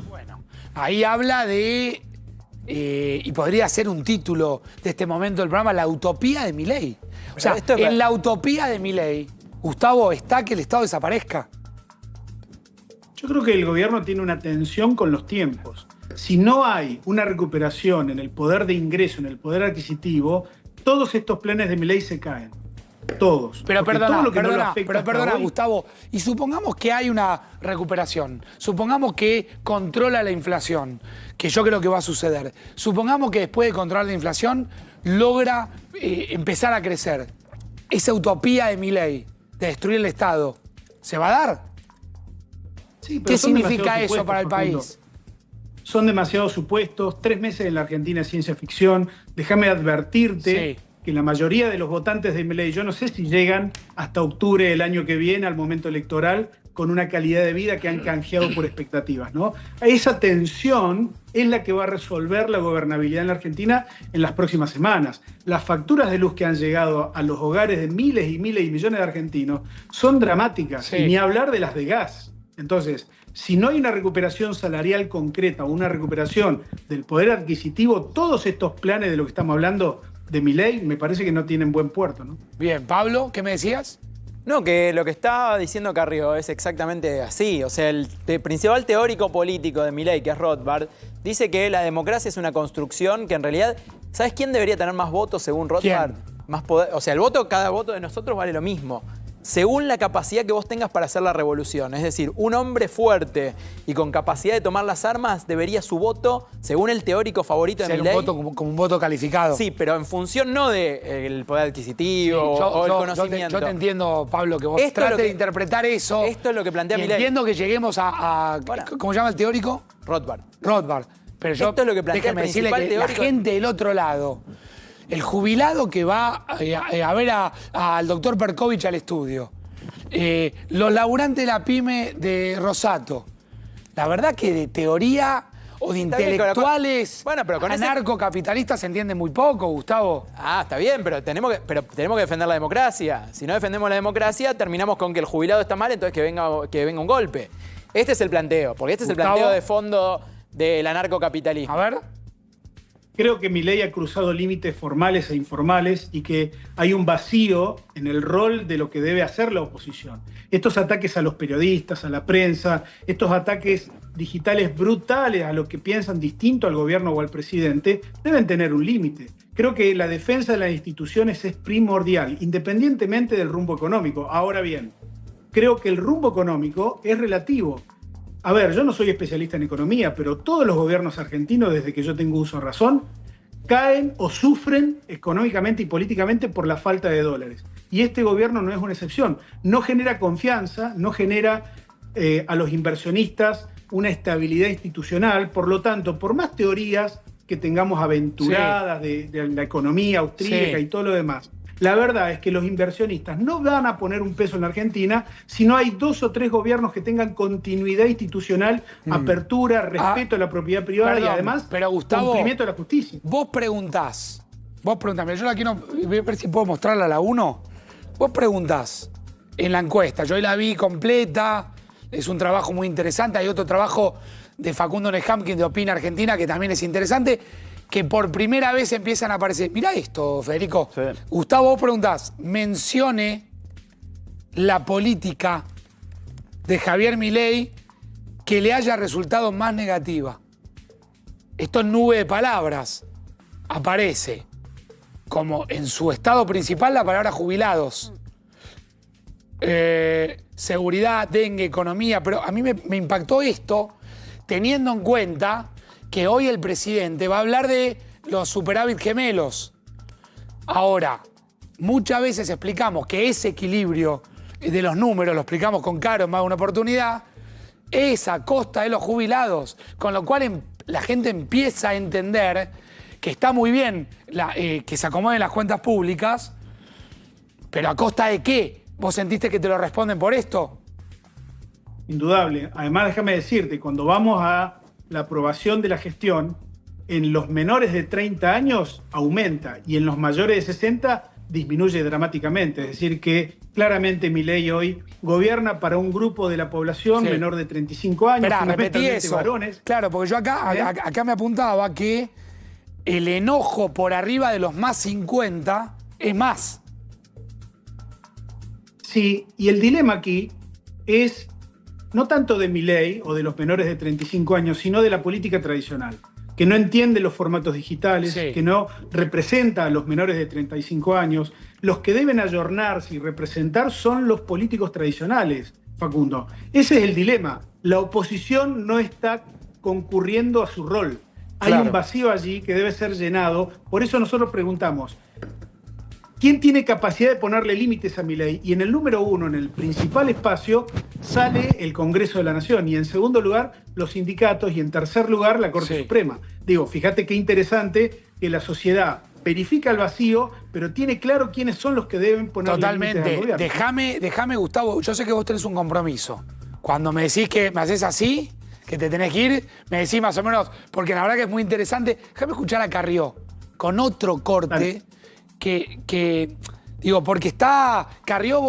Bueno, ahí habla de, y podría ser un título de este momento del programa, la utopía de Milei. O sea, en la utopía de Milei, Gustavo, está que el Estado desaparezca. Yo creo que el gobierno tiene una tensión con los tiempos. Si no hay una recuperación en el poder de ingreso, en el poder adquisitivo, todos estos planes de Milei se caen. Todos. Pero perdona, hoy... Gustavo, y supongamos que hay una recuperación, supongamos que controla la inflación, que yo creo que va a suceder, supongamos que después de controlar la inflación logra empezar a crecer. Esa utopía de Milei, de destruir el Estado, ¿se va a dar? Sí, pero ¿qué significa eso para el país? Son demasiados supuestos, 3 meses en la Argentina es ciencia ficción. Déjame advertirte que la mayoría de los votantes de Milei, yo no sé si llegan hasta octubre del año que viene, al momento electoral, con una calidad de vida que han canjeado por expectativas, ¿no? Esa tensión es la que va a resolver la gobernabilidad en la Argentina en las próximas semanas. Las facturas de luz que han llegado a los hogares de miles y miles y millones de argentinos son dramáticas, y ni hablar de las de gas. Entonces, si no hay una recuperación salarial concreta o una recuperación del poder adquisitivo, todos estos planes de lo que estamos hablando de Milei me parece que no tienen buen puerto, ¿no? Bien, Pablo, ¿qué me decías? No, que lo que estaba diciendo Carrió es exactamente así. O sea, el principal teórico político de Milei, que es Rothbard, dice que la democracia es una construcción que en realidad... ¿Sabes quién debería tener más votos según Rothbard? Más poder, o sea, cada voto de nosotros vale lo mismo. Según la capacidad que vos tengas para hacer la revolución. Es decir, un hombre fuerte y con capacidad de tomar las armas debería su voto, según el teórico favorito de Milei... un voto como un voto calificado. Sí, pero en función no del poder adquisitivo o el conocimiento. Yo te entiendo, Pablo, que vos trates de interpretar eso. Esto es lo que plantea Milei. Entiendo que lleguemos ¿cómo se llama el teórico? Rothbard. Pero yo, esto es lo que plantea el principal teórico. La gente del otro lado... El jubilado que va a ver al doctor Perkovich al estudio. Los laburantes de la pyme de Rosato. La verdad que de teoría o de intelectuales anarcocapitalistas se entiende muy poco, Gustavo. Ah, está bien, pero tenemos que defender la democracia. Si no defendemos la democracia, terminamos con que el jubilado está mal, entonces que venga un golpe. Este es el planteo, porque este es el planteo de fondo del anarcocapitalismo. A ver. Creo que Milei ha cruzado límites formales e informales y que hay un vacío en el rol de lo que debe hacer la oposición. Estos ataques a los periodistas, a la prensa, estos ataques digitales brutales a los que piensan distinto al gobierno o al presidente, deben tener un límite. Creo que la defensa de las instituciones es primordial, independientemente del rumbo económico. Ahora bien, creo que el rumbo económico es relativo. A ver, yo no soy especialista en economía, pero todos los gobiernos argentinos, desde que yo tengo uso de razón, caen o sufren económicamente y políticamente por la falta de dólares. Y este gobierno no es una excepción. No genera confianza, no genera a los inversionistas una estabilidad institucional. Por lo tanto, por más teorías que tengamos aventuradas de la economía austríaca y todo lo demás, la verdad es que los inversionistas no van a poner un peso en la Argentina si no hay 2 o 3 gobiernos que tengan continuidad institucional, apertura, respeto a la propiedad privada y además cumplimiento de la justicia. Vos preguntás, mira, yo la quiero ver si puedo mostrarla a la 1. Vos preguntás en la encuesta, yo la vi completa, es un trabajo muy interesante, hay otro trabajo de Facundo Nehamkin de Opina Argentina que también es interesante, que por primera vez empiezan a aparecer. Mirá esto, Federico. Sí. Gustavo, vos preguntás, mencione la política de Javier Milei que le haya resultado más negativa. Esto en nube de palabras aparece como en su estado principal la palabra jubilados. Seguridad, dengue, economía, pero a mí me impactó esto teniendo en cuenta que hoy el presidente va a hablar de los superávit gemelos. Ahora, muchas veces explicamos que ese equilibrio de los números, lo explicamos con Caro en más de una oportunidad, es a costa de los jubilados, con lo cual la gente empieza a entender que está muy bien que se acomoden las cuentas públicas, pero ¿a costa de qué? ¿Vos sentiste que te lo responden por esto? Indudable. Además, déjame decirte, cuando vamos a la aprobación de la gestión, en los menores de 30 años aumenta y en los mayores de 60 disminuye dramáticamente. Es decir, que claramente Milei hoy gobierna para un grupo de la población menor de 35 años, Esperá, repetí fundamentalmente eso. varones. Claro, porque yo acá me apuntaba que el enojo por arriba de los más 50 es más. Sí, y el dilema aquí es no tanto de Milei o de los menores de 35 años, sino de la política tradicional, que no entiende los formatos digitales, que no representa a los menores de 35 años. Los que deben ayornarse y representar son los políticos tradicionales, Facundo. Ese es el dilema. La oposición no está concurriendo a su rol. Hay un vacío allí que debe ser llenado. Por eso nosotros preguntamos, ¿quién tiene capacidad de ponerle límites a Milei? Y en el número 1, en el principal espacio, sale el Congreso de la Nación. Y en segundo lugar, los sindicatos. Y en tercer lugar, la Corte Suprema. Digo, fíjate qué interesante que la sociedad verifica el vacío, pero tiene claro quiénes son los que deben poner límites al gobierno. Déjame, Gustavo, yo sé que vos tenés un compromiso. Cuando me decís que me haces así, que te tenés que ir, me decís más o menos, porque la verdad que es muy interesante. Déjame escuchar a Carrió con otro corte. Digo, porque Carrió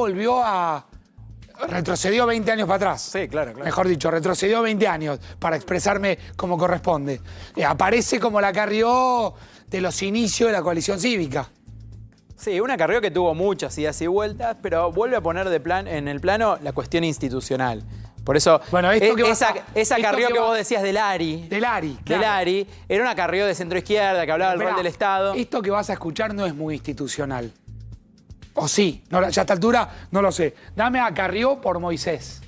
retrocedió 20 años para atrás. Sí, claro. Mejor dicho, retrocedió 20 años para expresarme como corresponde. Aparece como la Carrió de los inicios de la coalición cívica. Sí, una Carrió que tuvo muchas idas y vueltas, pero vuelve a poner en el plano la cuestión institucional. Por eso, bueno, esa Carrió que vos decías de Lari, era una Carrió de centro-izquierda que hablaba del rol del Estado. Esto que vas a escuchar no es muy institucional. ¿O sí? No, ya a esta altura no lo sé. Dame a Carrió por Moisés.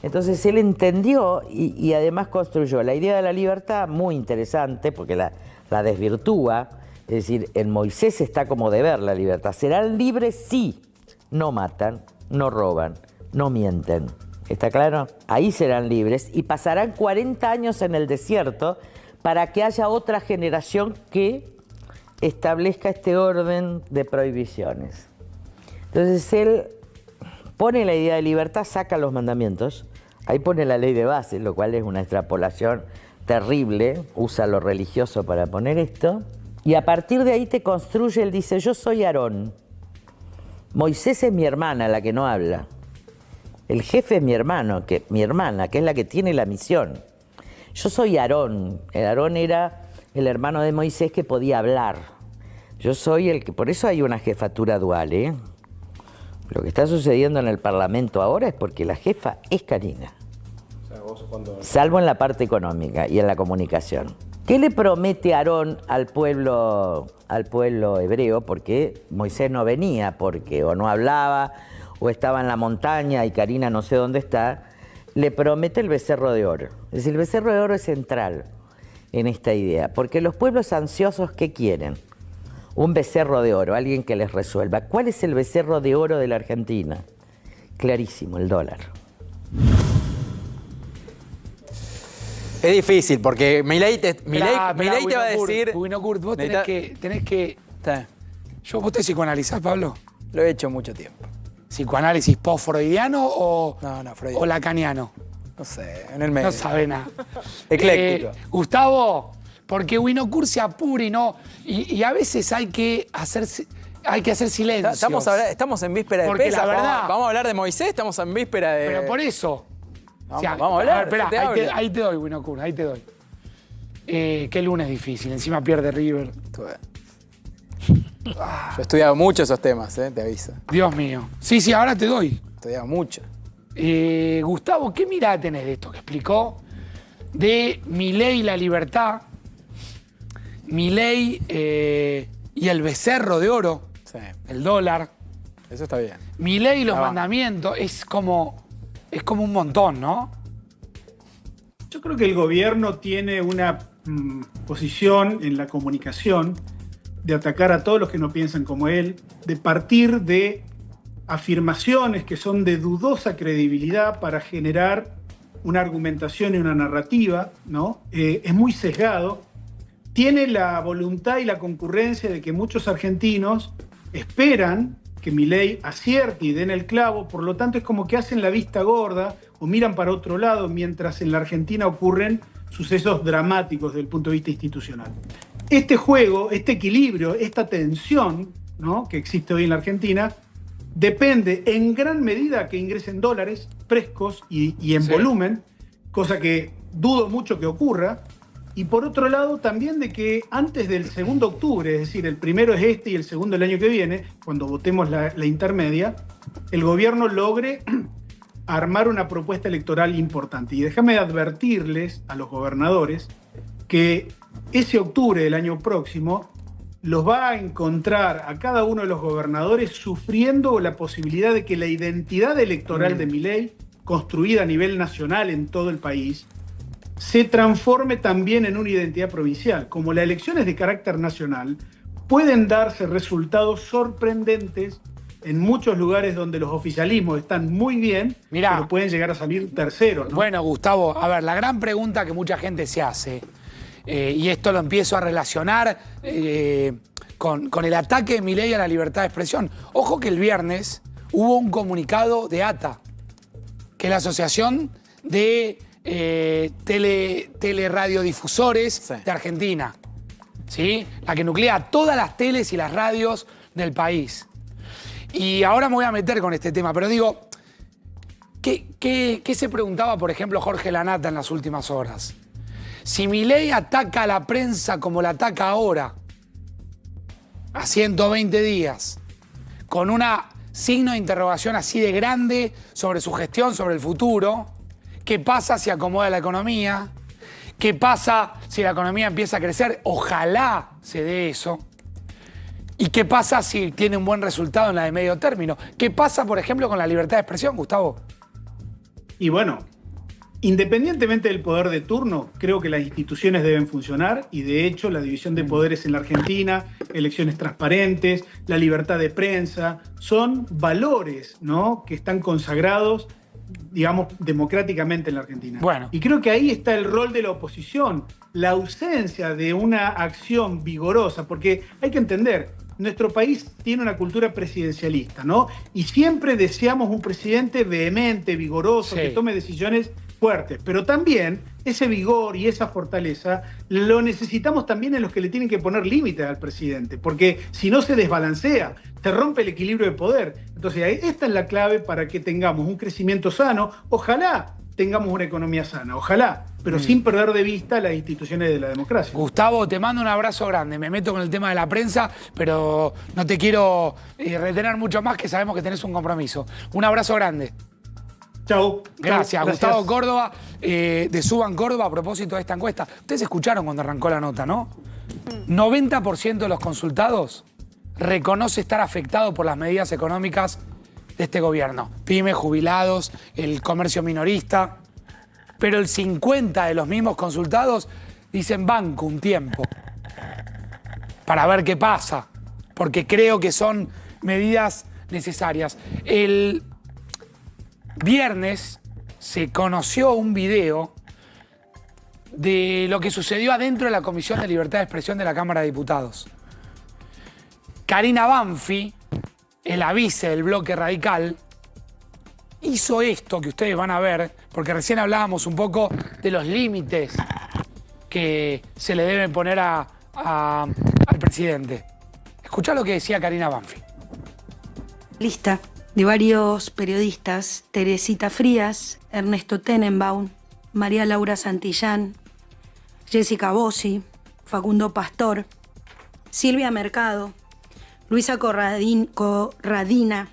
Entonces él entendió y además construyó la idea de la libertad, muy interesante, porque la desvirtúa. Es decir, en Moisés está como deber la libertad. Serán libres si no matan, no roban, no mienten. ¿Está claro? Ahí serán libres y pasarán 40 años en el desierto para que haya otra generación que establezca este orden de prohibiciones. Entonces él pone la idea de libertad, saca los mandamientos, ahí pone la ley de base, lo cual es una extrapolación terrible, usa lo religioso para poner esto, y a partir de ahí te construye, él dice, yo soy Aarón, Moisés es mi hermana, la que no habla. El jefe es mi hermana, que es la que tiene la misión. Yo soy Aarón. Aarón era el hermano de Moisés que podía hablar. Yo soy el que... Por eso hay una jefatura dual, ¿eh? Lo que está sucediendo en el Parlamento ahora es porque la jefa es Karina. O sea, vos salvo en la parte económica y en la comunicación. ¿Qué le promete Aarón al pueblo hebreo? Porque Moisés no venía, o no hablaba, o estaba en la montaña y Karina no sé dónde está, le promete el becerro de oro. Es decir, el becerro de oro es central en esta idea, porque los pueblos ansiosos, ¿qué quieren? Un becerro de oro, alguien que les resuelva. ¿Cuál es el becerro de oro de la Argentina? Clarísimo, el dólar. Es difícil, porque Milei te va a decir... Winocurt, vos tenés que... ¿Vos te psicoanalizás, Pablo? Lo he hecho mucho tiempo. ¿Psicoanálisis post-freudiano o lacaniano? No sé, en el medio. No sabe nada. Ecléctico. Gustavo, porque Winocurt se apura y a veces hay que hacer silencio. Estamos en víspera de porque Pesaj. La verdad, vamos a hablar de Moisés, estamos en víspera de... Pero por eso. Vamos a hablar. Espera, ahí te doy, Winocurt, ahí te doy. Qué lunes difícil, encima pierde River. Yo he estudiado mucho esos temas, te aviso. Dios mío. Sí, ahora te doy. He estudiado mucho. Gustavo, ¿qué mirada tenés de esto que explicó? De Milei y la libertad, Milei y el becerro de oro, el dólar. Eso está bien. Milei y los mandamientos, es como un montón, ¿no? Yo creo que el gobierno tiene una posición en la comunicación de atacar a todos los que no piensan como él, de partir de afirmaciones que son de dudosa credibilidad para generar una argumentación y una narrativa, ¿no? Es muy sesgado. Tiene la voluntad y la concurrencia de que muchos argentinos esperan que Milei acierte y den el clavo, por lo tanto es como que hacen la vista gorda o miran para otro lado, mientras en la Argentina ocurren sucesos dramáticos desde el punto de vista institucional. Este juego, este equilibrio, esta tensión, ¿no?, que existe hoy en la Argentina, depende en gran medida que ingresen dólares frescos y en volumen, cosa que dudo mucho que ocurra, y por otro lado también de que antes del 2 de octubre, es decir, el primero es este y el segundo el año que viene, cuando votemos la intermedia, el gobierno logre armar una propuesta electoral importante. Y déjame advertirles a los gobernadores que ese octubre del año próximo los va a encontrar a cada uno de los gobernadores sufriendo la posibilidad de que la identidad electoral de Milei, construida a nivel nacional en todo el país, se transforme también en una identidad provincial. Como la elección es de carácter nacional, pueden darse resultados sorprendentes en muchos lugares donde los oficialismos están muy bien, pero pueden llegar a salir terceros, ¿no? Bueno, Gustavo, a ver, la gran pregunta que mucha gente se hace, y esto lo empiezo a relacionar con el ataque de Milei a la libertad de expresión. Ojo que el viernes hubo un comunicado de ATA, que es la Asociación de Teleradiodifusores de Argentina, ¿sí? La que nuclea todas las teles y las radios del país. Y ahora me voy a meter con este tema, pero digo, ¿qué se preguntaba, por ejemplo, Jorge Lanata en las últimas horas? Si Milei ataca a la prensa como la ataca ahora, a 120 días, con una signo de interrogación así de grande sobre su gestión, sobre el futuro, ¿qué pasa si acomoda la economía? ¿Qué pasa si la economía empieza a crecer? Ojalá se dé eso. ¿Y qué pasa si tiene un buen resultado en la de medio término? ¿Qué pasa, por ejemplo, con la libertad de expresión, Gustavo? Y bueno, independientemente del poder de turno, creo que las instituciones deben funcionar y de hecho la división de poderes en la Argentina, elecciones transparentes, la libertad de prensa, son valores, ¿no?, que están consagrados, digamos, democráticamente en la Argentina. Bueno. Y creo que ahí está el rol de la oposición, la ausencia de una acción vigorosa, porque hay que entender, nuestro país tiene una cultura presidencialista, ¿no? Y siempre deseamos un presidente vehemente, vigoroso, que tome decisiones fuertes, pero también ese vigor y esa fortaleza lo necesitamos también en los que le tienen que poner límites al presidente, porque si no se desbalancea, se rompe el equilibrio de poder. Entonces, esta es la clave para que tengamos un crecimiento sano, ojalá tengamos una economía sana, ojalá, pero sin perder de vista las instituciones de la democracia. Gustavo, te mando un abrazo grande. Me meto con el tema de la prensa, pero no te quiero retener mucho más, que sabemos que tenés un compromiso. Un abrazo grande. Chau. Gracias. Gustavo Córdoba, de Suban Córdoba, a propósito de esta encuesta. Ustedes escucharon cuando arrancó la nota, ¿no? 90% de los consultados reconoce estar afectado por las medidas económicas de este gobierno. Pymes, jubilados, el comercio minorista. Pero el 50% de los mismos consultados dicen banco un tiempo para ver qué pasa, porque creo que son medidas necesarias. El viernes se conoció un video de lo que sucedió adentro de la Comisión de Libertad de Expresión de la Cámara de Diputados. Karina Banfi, la vice del bloque radical, hizo esto que ustedes van a ver, porque recién hablábamos un poco de los límites que se le deben poner al presidente. Escuchá lo que decía Karina Banfi. Lista de varios periodistas: Teresita Frías, Ernesto Tenenbaum, María Laura Santillán, Jessica Bossi, Facundo Pastor, Silvia Mercado, Luisa Corradina,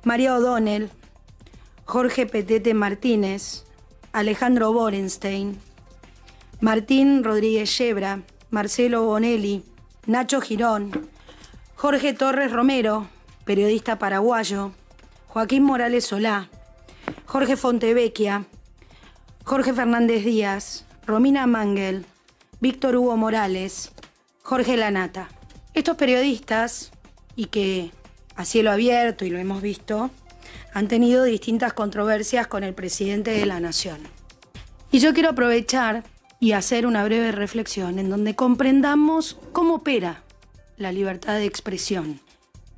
María O'Donnell, Jorge Petete Martínez, Alejandro Borenstein, Martín Rodríguez Yebra, Marcelo Bonelli, Nacho Girón, Jorge Torres Romero, periodista paraguayo, Joaquín Morales Solá, Jorge Fontevecchia, Jorge Fernández Díaz, Romina Mangel, Víctor Hugo Morales, Jorge Lanata. Estos periodistas, y que a cielo abierto, y lo hemos visto, han tenido distintas controversias con el presidente de la Nación. Y yo quiero aprovechar y hacer una breve reflexión en donde comprendamos cómo opera la libertad de expresión,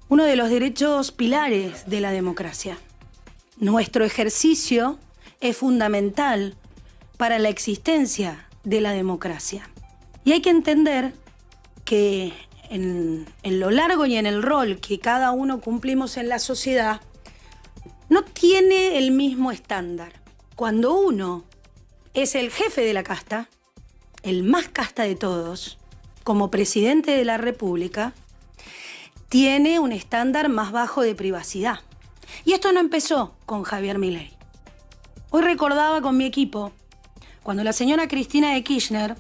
uno de los derechos pilares de la democracia. Nuestro ejercicio es fundamental para la existencia de la democracia. Y hay que entender que en lo largo y en el rol que cada uno cumplimos en la sociedad, no tiene el mismo estándar. Cuando uno es el jefe de la casta, el más casta de todos, como presidente de la República, tiene un estándar más bajo de privacidad. Y esto no empezó con Javier Milei. Hoy recordaba con mi equipo cuando la señora Cristina de Kirchner,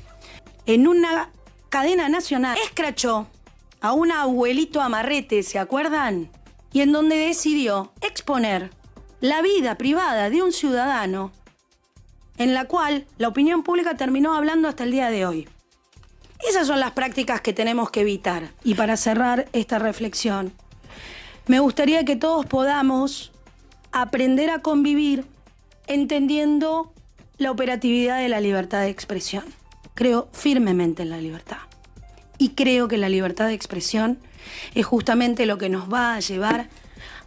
en una cadena nacional, escrachó a un abuelito amarrete, ¿se acuerdan? Y en donde decidió exponer la vida privada de un ciudadano, en la cual la opinión pública terminó hablando hasta el día de hoy. Esas son las prácticas que tenemos que evitar. Y para cerrar esta reflexión, me gustaría que todos podamos aprender a convivir entendiendo la operatividad de la libertad de expresión. Creo firmemente en la libertad. Y creo que la libertad de expresión es justamente lo que nos va a llevar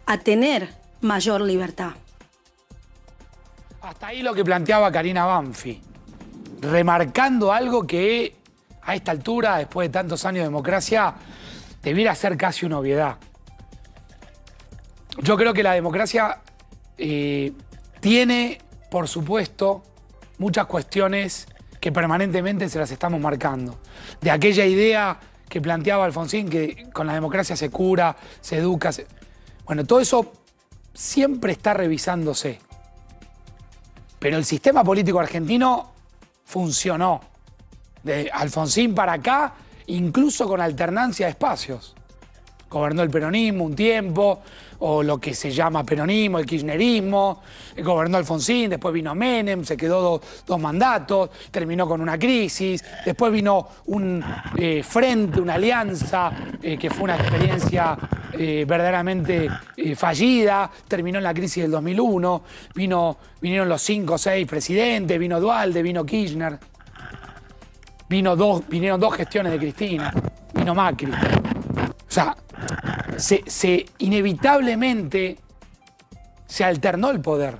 a tener mayor libertad. Hasta ahí lo que planteaba Karina Banfi, remarcando algo que a esta altura, después de tantos años de democracia, debiera ser casi una obviedad. Yo creo que la democracia tiene, por supuesto, muchas cuestiones que permanentemente se las estamos marcando. De aquella idea que planteaba Alfonsín, que con la democracia se cura, se educa. Bueno, todo eso siempre está revisándose. Pero el sistema político argentino funcionó. De Alfonsín para acá, incluso con alternancia de espacios. Gobernó el peronismo un tiempo, o lo que se llama peronismo, el kirchnerismo. Gobernó Alfonsín, después vino Menem, se quedó dos mandatos, terminó con una crisis. Después vino un frente, una alianza, que fue una experiencia verdaderamente fallida. Terminó en la crisis del 2001. Vinieron los 5 o 6 presidentes, vino Duhalde, vino Kirchner. Vinieron 2 gestiones de Cristina, vino Macri. O sea, inevitablemente se alternó el poder.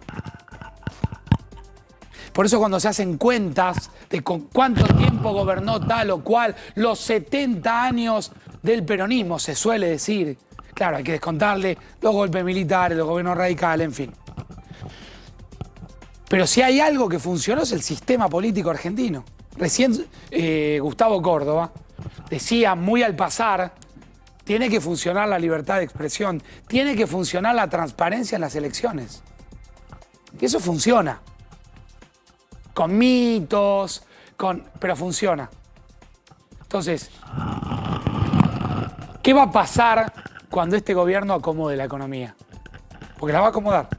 Por eso cuando se hacen cuentas de con cuánto tiempo gobernó tal o cual, los 70 años del peronismo, se suele decir. Claro, hay que descontarle los golpes militares, los gobiernos radicales, en fin. Pero si hay algo que funcionó es el sistema político argentino. Recién Gustavo Córdoba decía muy al pasar, tiene que funcionar la libertad de expresión, tiene que funcionar la transparencia en las elecciones. Y eso funciona. Con mitos, pero funciona. Entonces, ¿qué va a pasar cuando este gobierno acomode la economía? Porque la va a acomodar.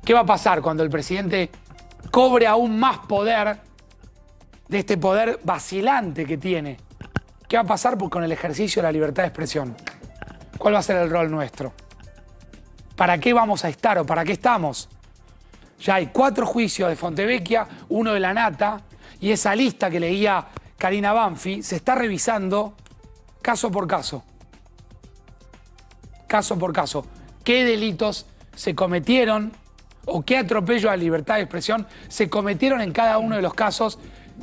¿Qué va a pasar cuando el presidente cobre aún más poder de este poder vacilante que tiene? ¿Qué va a pasar con el ejercicio de la libertad de expresión? ¿Cuál va a ser el rol nuestro? ¿Para qué vamos a estar o para qué estamos? Ya hay 4 juicios de Fontevecchia, 1 de la Nata, y esa lista que leía Karina Banfi se está revisando caso por caso. Caso por caso. ¿Qué delitos se cometieron o qué atropello a la libertad de expresión se cometieron en cada uno de los casos?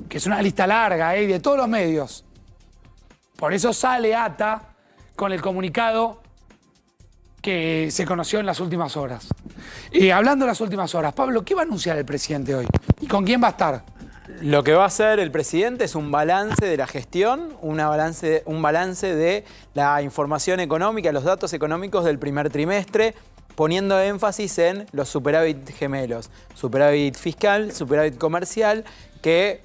Que es una lista larga, de todos los medios. Por eso sale ATA con el comunicado que se conoció en las últimas horas. Hablando de las últimas horas, Pablo, ¿qué va a anunciar el presidente hoy? ¿Y con quién va a estar? Lo que va a hacer el presidente es un balance de la gestión, un balance de la información económica, los datos económicos del primer trimestre, poniendo énfasis en los superávit gemelos. Superávit fiscal, superávit comercial, que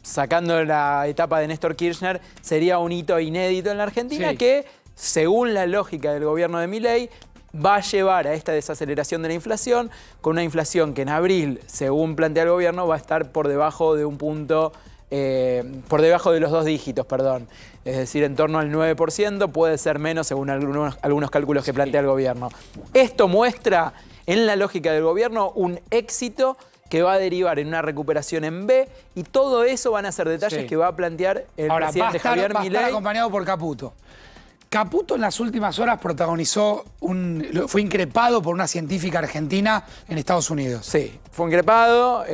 sacando la etapa de Néstor Kirchner, sería un hito inédito en la Argentina, sí, que, según la lógica del gobierno de Milei, va a llevar a esta desaceleración de la inflación, con una inflación que en abril, según plantea el gobierno, va a estar por debajo de un punto, por debajo de los 2 dígitos, perdón. Es decir, en torno al 9%, puede ser menos según algunos cálculos que plantea el gobierno. Esto muestra, en la lógica del gobierno, un éxito que va a derivar en una recuperación en B, y todo eso van a ser detalles que va a plantear el presidente Javier Milei. Va a estar acompañado por Caputo. Caputo en las últimas horas protagonizó fue increpado por una científica argentina en Estados Unidos. Sí, fue increpado.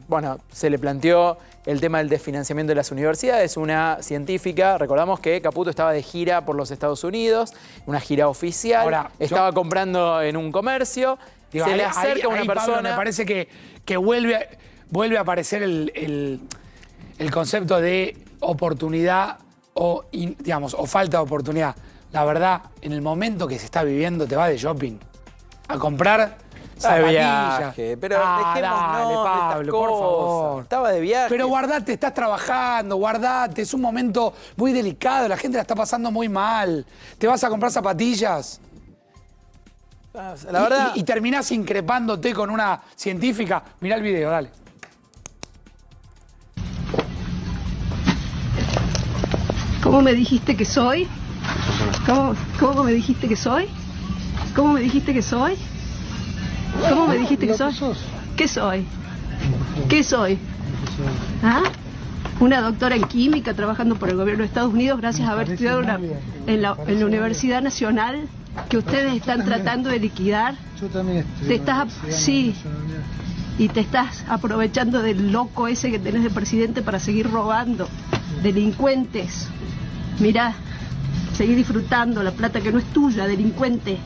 Bueno, se le planteó el tema del desfinanciamiento de las universidades. Una científica, recordamos que Caputo estaba de gira por los Estados Unidos, una gira oficial. Ahora, estaba comprando en un comercio. Digo, se le acerca una persona. Pablo, me parece que vuelve a aparecer el concepto de oportunidad o falta de oportunidad. La verdad, en el momento que se está viviendo, te vas de shopping a comprar zapatillas. Viaje, pero dale, Pablo, por favor. Estaba de viaje. Pero guardate, estás trabajando, guardate. Es un momento muy delicado, la gente la está pasando muy mal. ¿Te vas a comprar zapatillas? La verdad. Y terminás increpándote con una científica. Mirá el video, dale. ¿Cómo me dijiste que soy? ¿Cómo me dijiste que soy? ¿Cómo me dijiste que soy? ¿Cómo me dijiste que soy? ¿Qué soy? ¿Qué soy? ¿Ah? Una doctora en química trabajando por el gobierno de Estados Unidos gracias a haber estudiado en la Universidad Nacional que ustedes están tratando de liquidar. Yo también Sí. Y te estás aprovechando del loco ese que tenés de presidente para seguir robando. Delincuentes. Mirá, seguí disfrutando la plata que no es tuya, delincuente.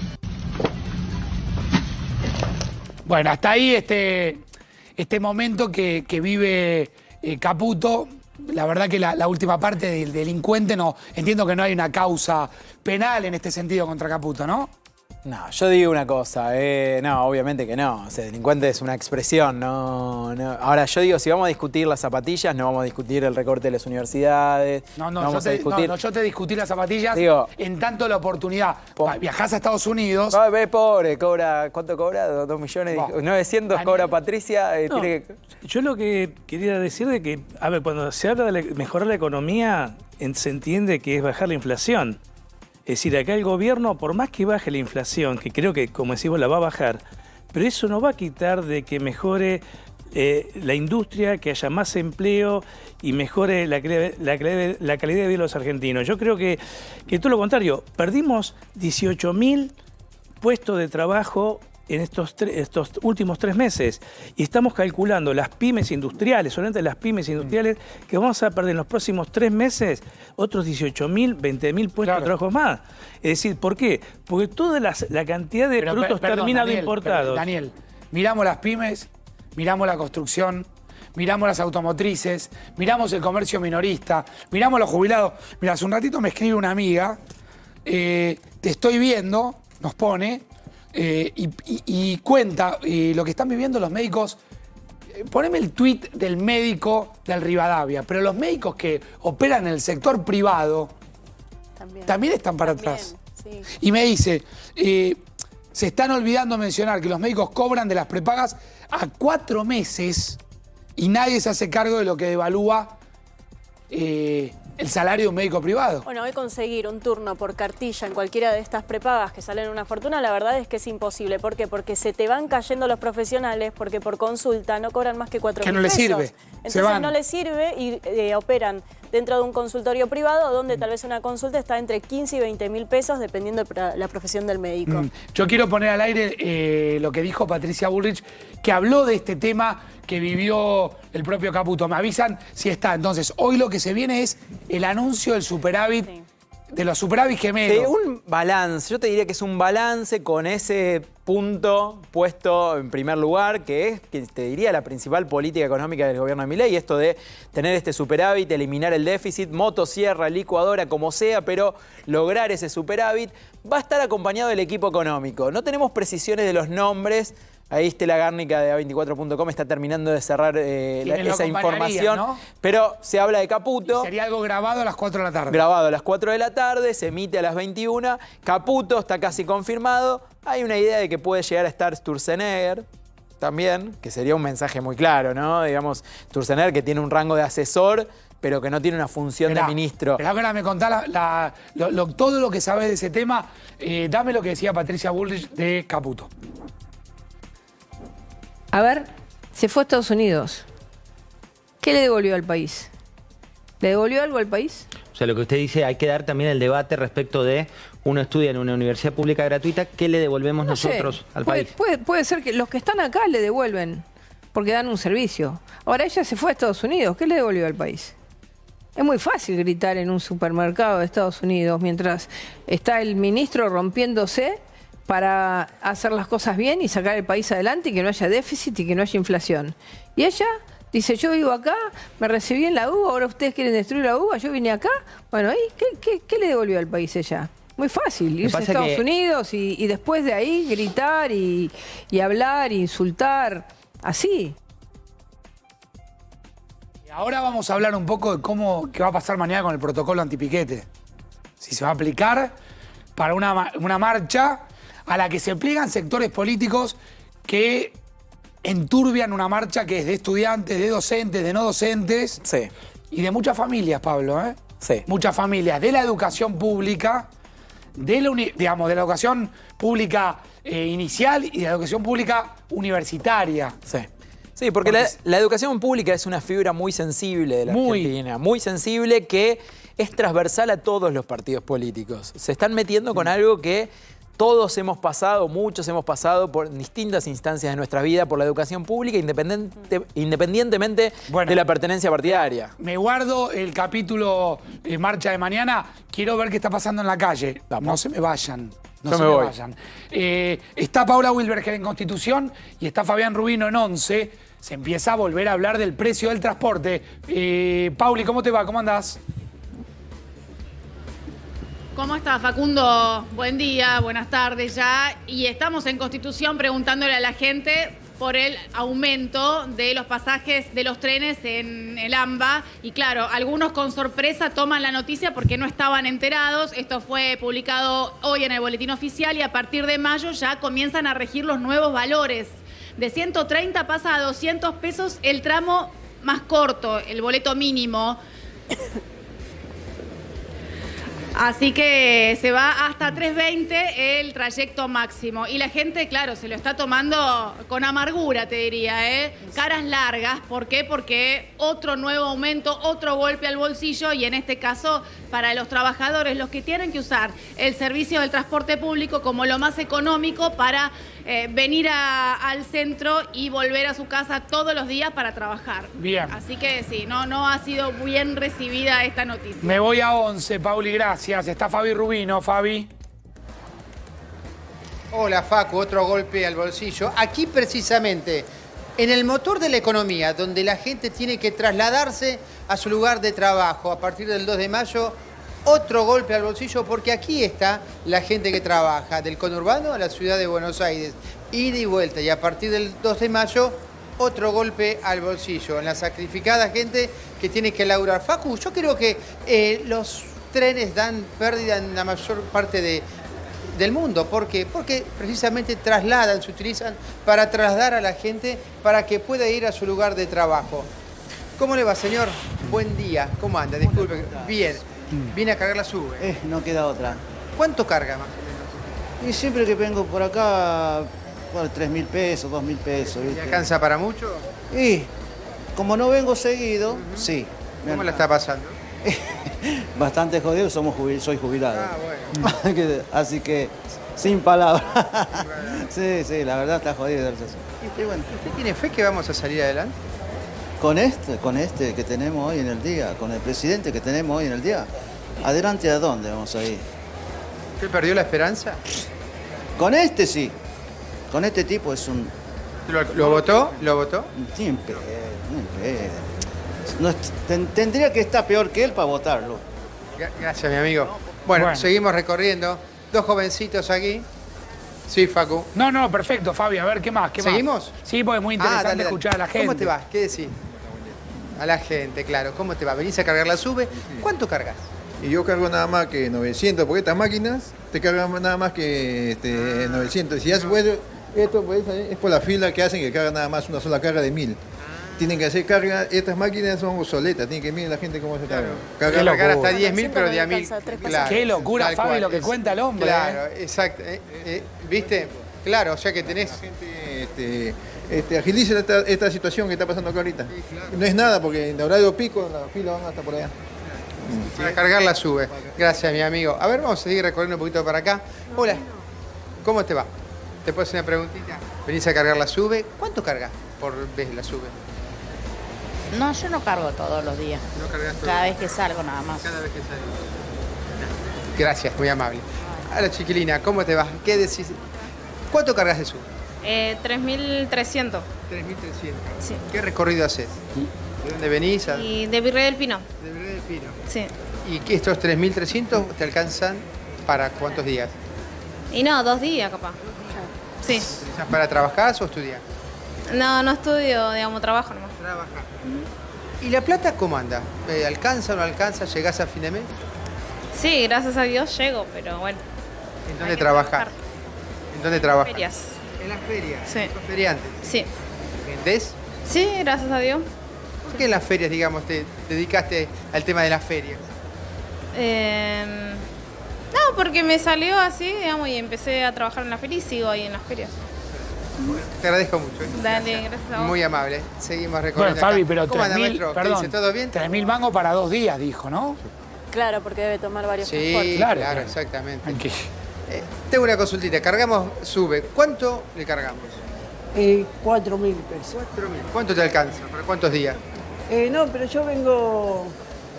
Bueno, hasta ahí este momento que vive Caputo. La verdad que la última parte del delincuente, no entiendo que no hay una causa penal en este sentido contra Caputo, ¿no? No, yo digo una cosa, no, obviamente que no. O sea, delincuente es una expresión, no. Ahora, yo digo, si vamos a discutir las zapatillas, no vamos a discutir el recorte de las universidades. Yo te discutí las zapatillas en tanto la oportunidad. Viajás a Estados Unidos. Ve, pobre, ¿cuánto cobra? 2.900.000 cobra Patricia. Yo lo que quería decir de que, a ver, cuando se habla de mejorar la economía, se entiende que es bajar la inflación. Es decir, acá el gobierno, por más que baje la inflación, que creo que, como decimos, la va a bajar, pero eso no va a quitar de que mejore la industria, que haya más empleo y mejore la calidad de vida de los argentinos. Yo creo que todo lo contrario, perdimos 18.000 puestos de trabajo en estos últimos 3 meses y estamos calculando las pymes industriales, solamente las pymes industriales, que vamos a perder en los próximos 3 meses otros 18.000, 20.000 puestos de trabajo más. Es decir, ¿por qué? Porque toda la cantidad de productos terminados importados. Daniel, miramos las pymes, miramos la construcción, miramos las automotrices, miramos el comercio minorista, miramos los jubilados. Mirá, hace un ratito me escribe una amiga, te estoy viendo, nos pone, y cuenta lo que están viviendo los médicos. Poneme el tuit del médico del Rivadavia, pero los médicos que operan en el sector privado también están para atrás. Sí. Y me dice, se están olvidando mencionar que los médicos cobran de las prepagas a 4 meses y nadie se hace cargo de lo que devalúa el salario de un médico privado. Bueno, hoy conseguir un turno por cartilla en cualquiera de estas prepagas que salen una fortuna, la verdad es que es imposible. ¿Por qué? Porque se te van cayendo los profesionales, porque por consulta no cobran más que 4.000 pesos. Que no les sirve. Entonces no les sirve y operan dentro de un consultorio privado donde tal vez una consulta está entre 15 y 20.000 pesos dependiendo de la profesión del médico. Yo quiero poner al aire lo que dijo Patricia Bullrich, que habló de este tema que vivió el propio Caputo. Me avisan si está. Entonces, hoy lo que se viene es el anuncio del superávit, de los superávit gemelos. Un balance, yo te diría que es un balance con ese punto puesto en primer lugar, que es, que te diría, la principal política económica del gobierno de Milei, esto de tener este superávit, eliminar el déficit, motosierra, licuadora, como sea, pero lograr ese superávit. Va a estar acompañado del equipo económico. No tenemos precisiones de los nombres. Ahí Estela Gárnica de A24.com está terminando de cerrar esa información, ¿no? Pero se habla de Caputo. Y sería algo grabado a las 4 de la tarde. Grabado a las 4 de la tarde, se emite a las 21. Caputo está casi confirmado. Hay una idea de que puede llegar a estar Sturzenegger también, que sería un mensaje muy claro, ¿no? Digamos, Sturzenegger, que tiene un rango de asesor, pero que no tiene una función de ministro. Pero ahora me contás todo lo que sabes de ese tema. Dame lo que decía Patricia Bullrich de Caputo. A ver, se fue a Estados Unidos. ¿Qué le devolvió al país? ¿Le devolvió algo al país? O sea, lo que usted dice, hay que dar también el debate respecto de uno estudia en una universidad pública gratuita, ¿qué le devolvemos nosotros al país? Puede ser que los que están acá le devuelven, porque dan un servicio. Ahora ella se fue a Estados Unidos, ¿qué le devolvió al país? Es muy fácil gritar en un supermercado de Estados Unidos mientras está el ministro rompiéndose para hacer las cosas bien y sacar el país adelante y que no haya déficit y que no haya inflación. Y ella dice, yo vivo acá, me recibí en la UBA, ahora ustedes quieren destruir la UBA, yo vine acá. Bueno, ¿qué le devolvió al país ella? Muy fácil, irse a Estados Unidos y después de ahí gritar y hablar, insultar, así. Ahora vamos a hablar un poco de qué va a pasar mañana con el protocolo antipiquete. Si se va a aplicar para una marcha a la que se pliegan sectores políticos que enturbian una marcha que es de estudiantes, de docentes, de no docentes. Sí. Y de muchas familias, Pablo, ¿eh? Sí. Muchas familias de la educación pública, de la educación pública inicial y de la educación pública universitaria. Sí. Sí, porque la educación pública es una fibra muy sensible de la Argentina, muy sensible, que es transversal a todos los partidos políticos. Se están metiendo con algo que todos hemos pasado, muchos hemos pasado por distintas instancias de nuestra vida por la educación pública, independientemente de la pertenencia partidaria. Me guardo el capítulo Marcha de mañana, quiero ver qué está pasando en la calle. Vamos. No se me vayan. No se me vayan. Está Paula Wilberger en Constitución y está Fabián Rubino en 11. Se empieza a volver a hablar del precio del transporte. Pauli, ¿cómo te va? ¿Cómo andás? ¿Cómo estás, Facundo? Buen día, buenas tardes ya. Y estamos en Constitución preguntándole a la gente por el aumento de los pasajes de los trenes en el AMBA. Y claro, algunos con sorpresa toman la noticia porque no estaban enterados. Esto fue publicado hoy en el Boletín Oficial y a partir de mayo ya comienzan a regir los nuevos valores. De 130 pasa a 200 pesos el tramo más corto, el boleto mínimo. Así que se va hasta 3.20 el trayecto máximo. Y la gente, claro, se lo está tomando con amargura, te diría, ¿eh? Caras largas. ¿Por qué? Porque otro nuevo aumento, otro golpe al bolsillo y en este caso para los trabajadores, los que tienen que usar el servicio del transporte público como lo más económico para venir al centro y volver a su casa todos los días para trabajar. Bien. Así que sí, no ha sido bien recibida esta noticia. Me voy a 11, Pauli, gracias. Está Fabi Rubino. Fabi. Hola, Facu, otro golpe al bolsillo. Aquí precisamente, en el motor de la economía, donde la gente tiene que trasladarse a su lugar de trabajo a partir del 2 de mayo, otro golpe al bolsillo, porque aquí está la gente que trabaja del conurbano a la ciudad de Buenos Aires, ida y vuelta, y a partir del 2 de mayo, otro golpe al bolsillo, en la sacrificada gente que tiene que laburar. Facu, yo creo que los trenes dan pérdida en la mayor parte del mundo. ¿Por qué? Porque precisamente se utilizan para trasladar a la gente para que pueda ir a su lugar de trabajo. ¿Cómo le va, señor? Buen día. ¿Cómo anda? Disculpe. Bien. Viene a cargar la sube. No queda otra. ¿Cuánto carga más o menos? Y siempre que vengo por acá, bueno, 3.000 pesos, 2.000 pesos. ¿viste? ¿Le alcanza para mucho? Y como no vengo seguido, sí. ¿Cómo la está pasando? Bastante jodido, soy jubilado. Ah, bueno. Así que, sin palabras. Sí, la verdad está jodido. Y bueno, ¿usted tiene fe que vamos a salir adelante? Con este que tenemos hoy en el día, con el presidente que tenemos hoy en el día, ¿adelante a dónde vamos a ir? ¿Usted perdió la esperanza? Con este sí. Con este tipo es un... ¿Lo votó? ¿Lo votó? Ni no, tendría que estar peor que él para votarlo. Gracias, mi amigo. Bueno, seguimos recorriendo. Dos jovencitos aquí. Sí, Facu. No, perfecto, Fabi. A ver, ¿qué más? ¿Seguimos? Sí, porque es muy interesante dale. escuchar a la gente. ¿Cómo te va? ¿Qué decís? A la gente, claro. ¿Cómo te va? ¿Venís a cargar la sube? ¿Cuánto cargas? Y yo cargo nada más que 900, porque estas máquinas te cargan nada más que 900. Si ya se puede, esto pues, es por la fila que hacen que cargan nada más una sola carga de 1000. Tienen que hacer carga, estas máquinas son obsoletas, tienen que mirar la gente cómo se está cargar hasta 10.000, pero de a 1000. Claro. Qué locura, Fabi, lo que cuenta el hombre. Claro, exacto. ¿Viste? Claro, o sea que tenés... La gente agiliza esta situación que está pasando acá ahorita. Sí, claro. No es nada, porque en horario pico la fila van hasta por allá. Para cargar la SUBE. Gracias, mi amigo. A ver, vamos a seguir recorriendo un poquito para acá. Hola, ¿cómo te va? ¿Te puedo hacer una preguntita? ¿Venís a cargar la SUBE? ¿Cuánto cargas por vez la SUBE? No, yo no cargo todos los días. No cargas todos. Cada vez que salgo nada más. Cada vez que salgo. Gracias, muy amable. Hola, chiquilina, ¿cómo te va? ¿Qué decís? ¿Cuánto cargas de SUBE? 3.300. 3.300. Sí. ¿Qué recorrido haces? ¿De dónde venís? Y de Virrey del Pino. De Virrey del Pino. Sí. ¿Y que estos 3.300 te alcanzan para cuántos días? Y no, 2 días capaz. Sí. ¿Utilizás para trabajar o estudiar? No, no estudio, digamos, trabajo nomás. Trabajar. ¿Y la plata cómo anda? ¿Alcanza o no alcanza? ¿Llegás a fin de mes? Sí, gracias a Dios llego, pero bueno. ¿En dónde trabajás? ¿En dónde trabajas? Ferias. ¿En las ferias? Sí. ¿Sos feriante? Sí. ¿Vendés? Sí, gracias a Dios. ¿Por qué en las ferias, digamos, te dedicaste al tema de las ferias? No, porque me salió así, digamos, y empecé a trabajar en la feria y sigo ahí en las ferias. Te agradezco mucho. Dale, gracias a vos. Muy amable. Seguimos recorriendo. Bueno, Fabi, acá. pero ¿Cómo anda, 3.000, maestro? ¿Qué perdón, dice? ¿Todo bien? 3.000 mangos para 2 días, dijo, ¿no? Claro, porque debe tomar varios Sí, transportes. claro, exactamente. Tengo una consultita. Cargamos SUBE. ¿Cuánto le cargamos? 4.000 pesos. 4.000. ¿Cuánto te alcanza? ¿Para cuántos días? No, pero yo vengo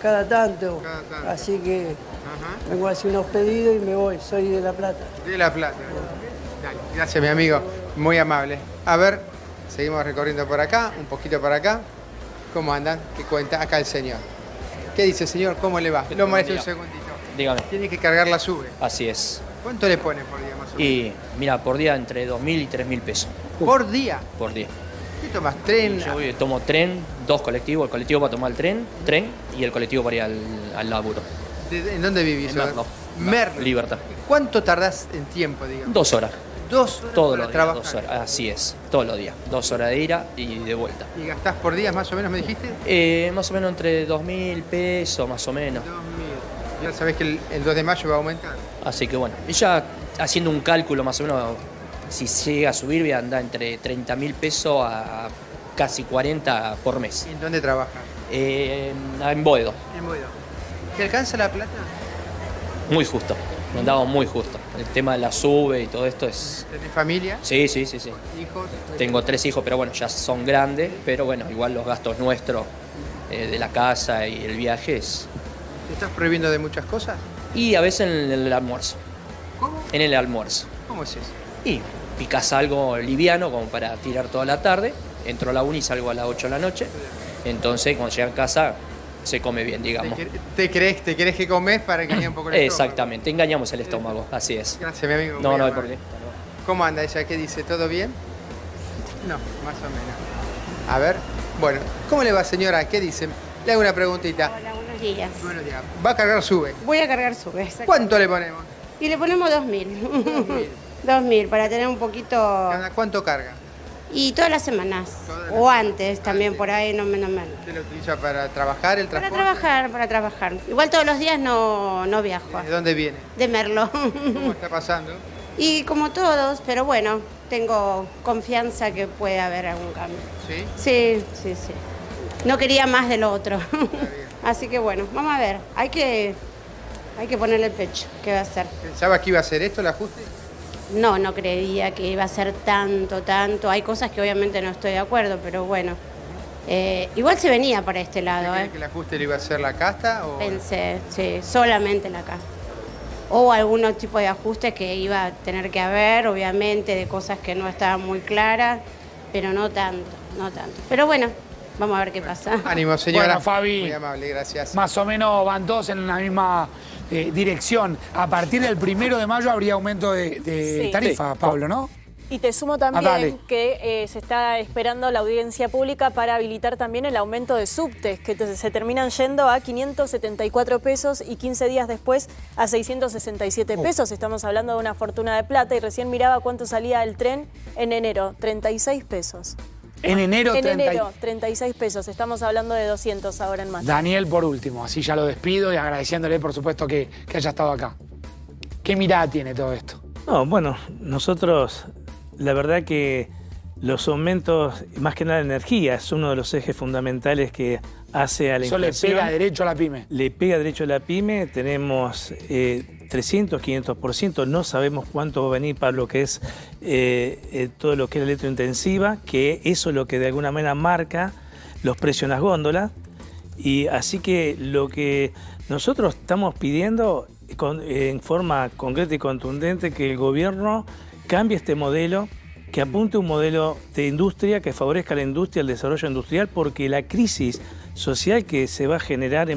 cada tanto. Así que vengo a hacer unos pedidos y me voy. Soy de La Plata. De La Plata. Dale, gracias, mi amigo. Muy amable. A ver, seguimos recorriendo por acá, un poquito por acá. ¿Cómo andan? ¿Qué cuenta? Acá el señor. ¿Qué dice, señor? ¿Cómo le va? Lo molesto un segundito. Dígame. Tiene que cargar la SUBE. Así es. ¿Cuánto le pone por día más o menos? Y mira, por día entre 2.000 y 3.000 pesos. ¿Por día? Por día. ¿Qué tomas? ¿Tren? Yo tomo tren, 2 colectivos. El colectivo para tomar el tren y el colectivo para ir al laburo. ¿En dónde vivís? En Merlo. Merlo. Libertad. ¿Cuánto tardás en tiempo, digamos? 2 horas. 2 horas Todos para los días, trabajar. 2 horas. Así es, todos los días. 2 horas de ida y de vuelta. ¿Y gastás por día más o menos, me dijiste? Más o menos entre 2.000 pesos, más o menos. 2.000. Ya sabés que el 2 de mayo va a aumentar. Así que bueno, y ya haciendo un cálculo más o menos, si llega a subir, voy a andar entre 30.000 pesos a casi 40 por mes. ¿En dónde trabajas? En Boedo. En Boedo. ¿Te alcanza la plata? Muy justo, me andaba muy justo. El tema de la SUBE y todo esto es... ¿Tenés familia? Sí. ¿Hijos? Tengo 3 hijos, pero bueno, ya son grandes, pero bueno, igual los gastos nuestros de la casa y el viaje es... ¿Te estás prohibiendo de muchas cosas? Y a veces en el almuerzo. ¿Cómo? En el almuerzo. ¿Cómo es eso? Y picás algo liviano como para tirar toda la tarde. Entro a la 1 y salgo a las 8 de la noche. Entonces, cuando llega a casa, se come bien, digamos. ¿Te crees que comes para engañar un poco el estómago? Exactamente, engañamos el estómago, así es. Gracias, mi amigo. No, muy no hay amable. por qué. ¿Cómo anda ella? ¿Qué dice? ¿Todo bien? No, más o menos. A ver, bueno, ¿cómo le va, señora? ¿Qué dice? Le hago una preguntita. Hola, buenos días. Buenos días. ¿Va a cargar SUBE? Voy a cargar SUBE. exacto. ¿Cuánto le ponemos? Y le ponemos 2.000. 2.000 para tener un poquito... ¿Cada cuánto carga? Y todas las semanas. O antes también, por ahí, no menos mal. ¿Usted lo utiliza para trabajar, el transporte? Para trabajar. Igual todos los días no viajo. ¿De dónde viene? De Merlo. ¿Cómo está pasando? Y como todos, pero bueno, tengo confianza que puede haber algún cambio. ¿Sí? Sí. No quería más de lo otro. Así que bueno, vamos a ver. Hay que ponerle el pecho. ¿Qué va a hacer? ¿Pensaba que iba a hacer esto, el ajuste? No creía que iba a ser tanto. Hay cosas que obviamente no estoy de acuerdo, pero bueno. Igual se venía para este lado. ¿Cree que el ajuste lo iba a hacer la casta? O... Pensé, sí, solamente la casta. O algún tipo de ajustes que iba a tener que haber, obviamente, de cosas que no estaban muy claras, pero no tanto. Pero bueno, vamos a ver qué pasa. Ánimo, señora. Bueno, Fabi, muy amable, gracias. Más o menos van todos en la misma dirección. A partir del 1 de mayo habría aumento de Sí. tarifa, Sí. Pablo, ¿no? Y te sumo dale. también que se está esperando la audiencia pública para habilitar también el aumento de subtes, que se terminan yendo a 574 pesos y 15 días después a 667 pesos. Estamos hablando de una fortuna de plata y recién miraba cuánto salía el tren en enero, 36 pesos. En enero, En enero, 36 pesos. Estamos hablando de 200 ahora en más. Daniel, por último, así ya lo despido y agradeciéndole, por supuesto, que haya estado acá. ¿Qué mirada tiene todo esto? No, bueno, nosotros, la verdad que los aumentos, más que nada de energía, es uno de los ejes fundamentales que hace a la inflación. Eso le pega derecho a la pyme. Le pega derecho a la pyme. Tenemos 300, 500%. No sabemos cuánto va a venir para lo que es todo lo que es la electrointensiva, que eso es lo que de alguna manera marca los precios en las góndolas. Y así que lo que nosotros estamos pidiendo en forma concreta y contundente que el gobierno cambie este modelo, que apunte un modelo de industria que favorezca a la industria, el desarrollo industrial, porque la crisis social que se va a generar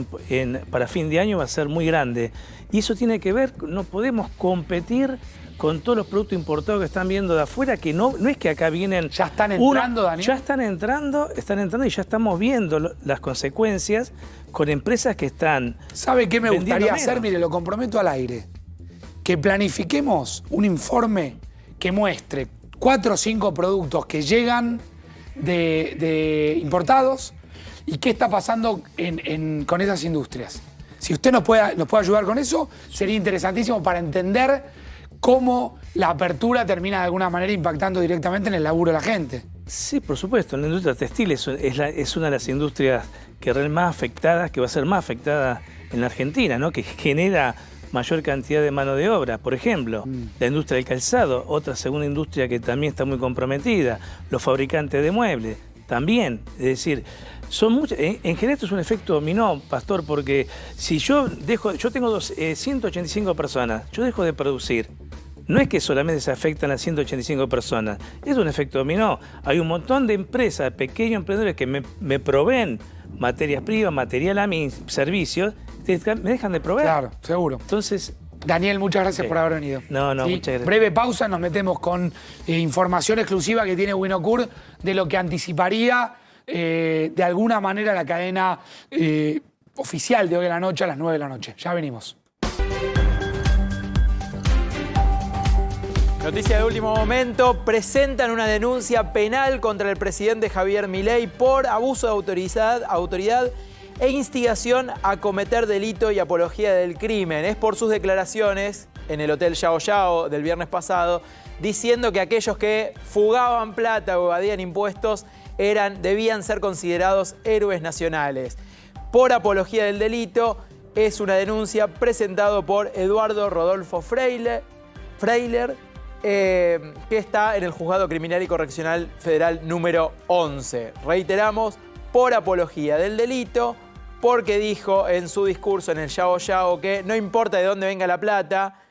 para fin de año va a ser muy grande. Y eso tiene que ver, no podemos competir con todos los productos importados que están viendo de afuera, que no es que acá vienen... ¿Ya están entrando, Daniel? Ya están entrando y ya estamos viendo las consecuencias con empresas que están... ¿Sabe qué me gustaría hacer? Mire, lo comprometo al aire. Que planifiquemos un informe que muestre 4 o 5 productos que llegan de importados y qué está pasando con esas industrias. Si usted nos puede ayudar con eso, sería interesantísimo para entender cómo la apertura termina de alguna manera impactando directamente en el laburo de la gente. Sí, por supuesto. La industria textil es una de las industrias que más afectadas, que va a ser más afectada en la Argentina, ¿no? Que genera mayor cantidad de mano de obra. Por ejemplo, la industria del calzado, otra segunda industria que también está muy comprometida. Los fabricantes de muebles, también. Es decir, son muchas. En general esto es un efecto dominó, Pastor, porque si yo tengo 185 personas, yo dejo de producir. No es que solamente se afectan a 185 personas, es un efecto dominó. Hay un montón de empresas, pequeños emprendedores que me proveen materias primas, material a mis servicios, me dejan de proveer. Claro, seguro. Entonces... Daniel, muchas gracias por haber venido. No, ¿Sí? Muchas gracias. Breve pausa, nos metemos con información exclusiva que tiene Winocur de lo que anticiparía de alguna manera la cadena oficial de hoy a la noche a las 9 de la noche. Ya venimos. Noticia de último momento, presentan una denuncia penal contra el presidente Javier Milei por abuso de autoridad e instigación a cometer delito y apología del crimen. Es por sus declaraciones en el Hotel Yao Yao del viernes pasado, diciendo que aquellos que fugaban plata o evadían impuestos debían ser considerados héroes nacionales. Por apología del delito es una denuncia presentada por Eduardo Rodolfo Freiler, que está en el Juzgado Criminal y Correccional Federal número 11. Reiteramos, por apología del delito, porque dijo en su discurso en el Yao Yao que no importa de dónde venga la plata.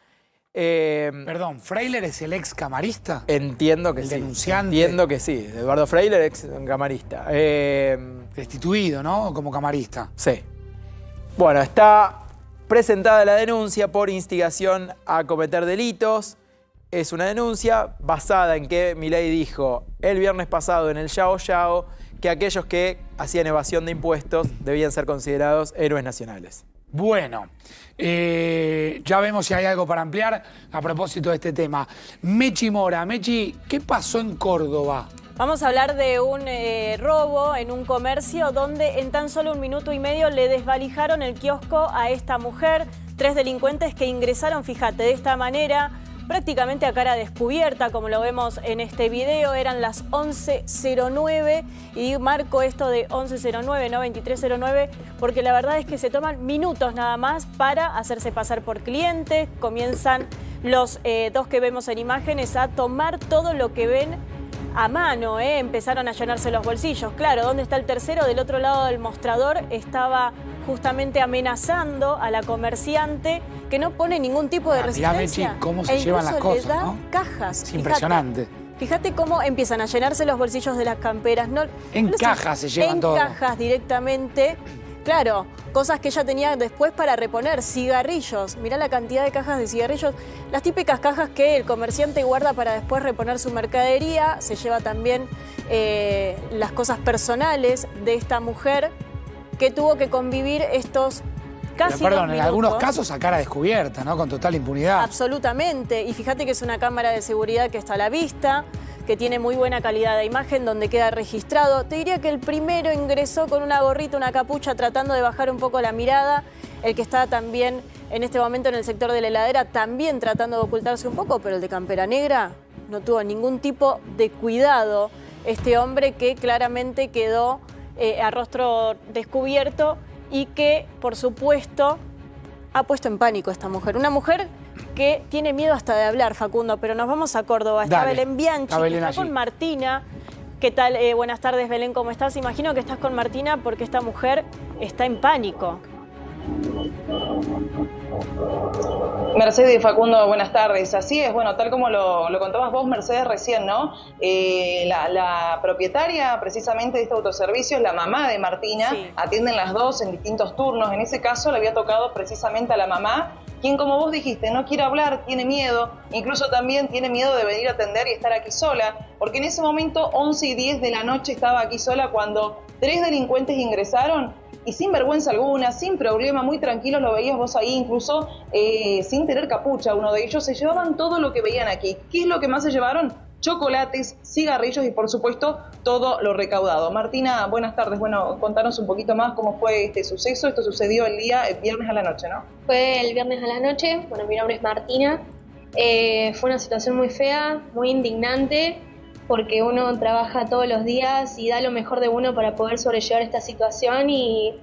Perdón, ¿Freiler es el ex camarista? Entiendo que el sí. Denunciante. Entiendo que sí. Eduardo Freiler, ex camarista. Destituido, ¿no? Como camarista. Sí. Bueno, está presentada la denuncia por instigación a cometer delitos. Es una denuncia basada en que Milei dijo el viernes pasado en el Yao Yao que aquellos que hacían evasión de impuestos debían ser considerados héroes nacionales. Bueno, ya vemos si hay algo para ampliar a propósito de este tema. Mechi Mora, Mechi, ¿qué pasó en Córdoba? Vamos a hablar de un robo en un comercio donde en tan solo 1 minuto y medio le desvalijaron el kiosco a esta mujer. 3 delincuentes que ingresaron, fíjate, de esta manera, prácticamente a cara descubierta, como lo vemos en este video. Eran las 11:09 y marco esto de 11:09, no 23:09, porque la verdad es que se toman minutos nada más para hacerse pasar por clientes. Comienzan los 2 que vemos en imágenes a tomar todo lo que ven a mano, empezaron a llenarse los bolsillos. Claro, ¿dónde está el tercero? Del otro lado del mostrador estaba justamente amenazando a la comerciante que no pone ningún tipo de resistencia. Mirá, Mechi, cómo se llevan las cosas, le da ¿no? cajas. Es impresionante. Fíjate cómo empiezan a llenarse los bolsillos de las camperas. En cajas se llevan todo. En cajas directamente. Claro, cosas que ella tenía después para reponer, cigarrillos. Mirá la cantidad de cajas de cigarrillos. Las típicas cajas que el comerciante guarda para después reponer su mercadería. Se lleva también las cosas personales de esta mujer que tuvo que convivir estos casi 2 minutos. En algunos casos a cara descubierta, ¿no? Con total impunidad. Absolutamente. Y fíjate que es una cámara de seguridad que está a la vista, que tiene muy buena calidad de imagen, donde queda registrado. Te diría que el primero ingresó con una gorrita, una capucha, tratando de bajar un poco la mirada. El que está también en este momento en el sector de la heladera, también tratando de ocultarse un poco, pero el de campera negra no tuvo ningún tipo de cuidado. Este hombre que claramente quedó a rostro descubierto y que, por supuesto, ha puesto en pánico a esta mujer. Una mujer que tiene miedo hasta de hablar, Facundo, pero nos vamos a Córdoba. Está Belén Bianchi, que está con Martina. ¿Qué tal? Buenas tardes, Belén, ¿cómo estás? Imagino que estás con Martina porque esta mujer está en pánico. Mercedes y Facundo, buenas tardes. Así es, bueno, tal como lo contabas vos, Mercedes, recién, ¿no? La propietaria precisamente de este autoservicio es la mamá de Martina, sí. Atienden las dos en distintos turnos. En ese caso le había tocado precisamente a la mamá, quien, como vos dijiste, no quiere hablar, tiene miedo, incluso también tiene miedo de venir a atender y estar aquí sola, porque en ese momento, 11:10 de la noche, estaba aquí sola cuando 3 delincuentes ingresaron y sin vergüenza alguna, sin problema, muy tranquilos, lo veías vos ahí, incluso sin tener capucha. Uno de ellos, se llevaban todo lo que veían aquí. ¿Qué es lo que más se llevaron? Chocolates, cigarrillos y, por supuesto, todo lo recaudado. Martina, buenas tardes. Bueno, contanos un poquito más cómo fue este suceso. Esto sucedió el viernes a la noche, ¿no? Fue el viernes a la noche. Bueno, mi nombre es Martina. Fue una situación muy fea, muy indignante, porque uno trabaja todos los días y da lo mejor de uno para poder sobrellevar esta situación y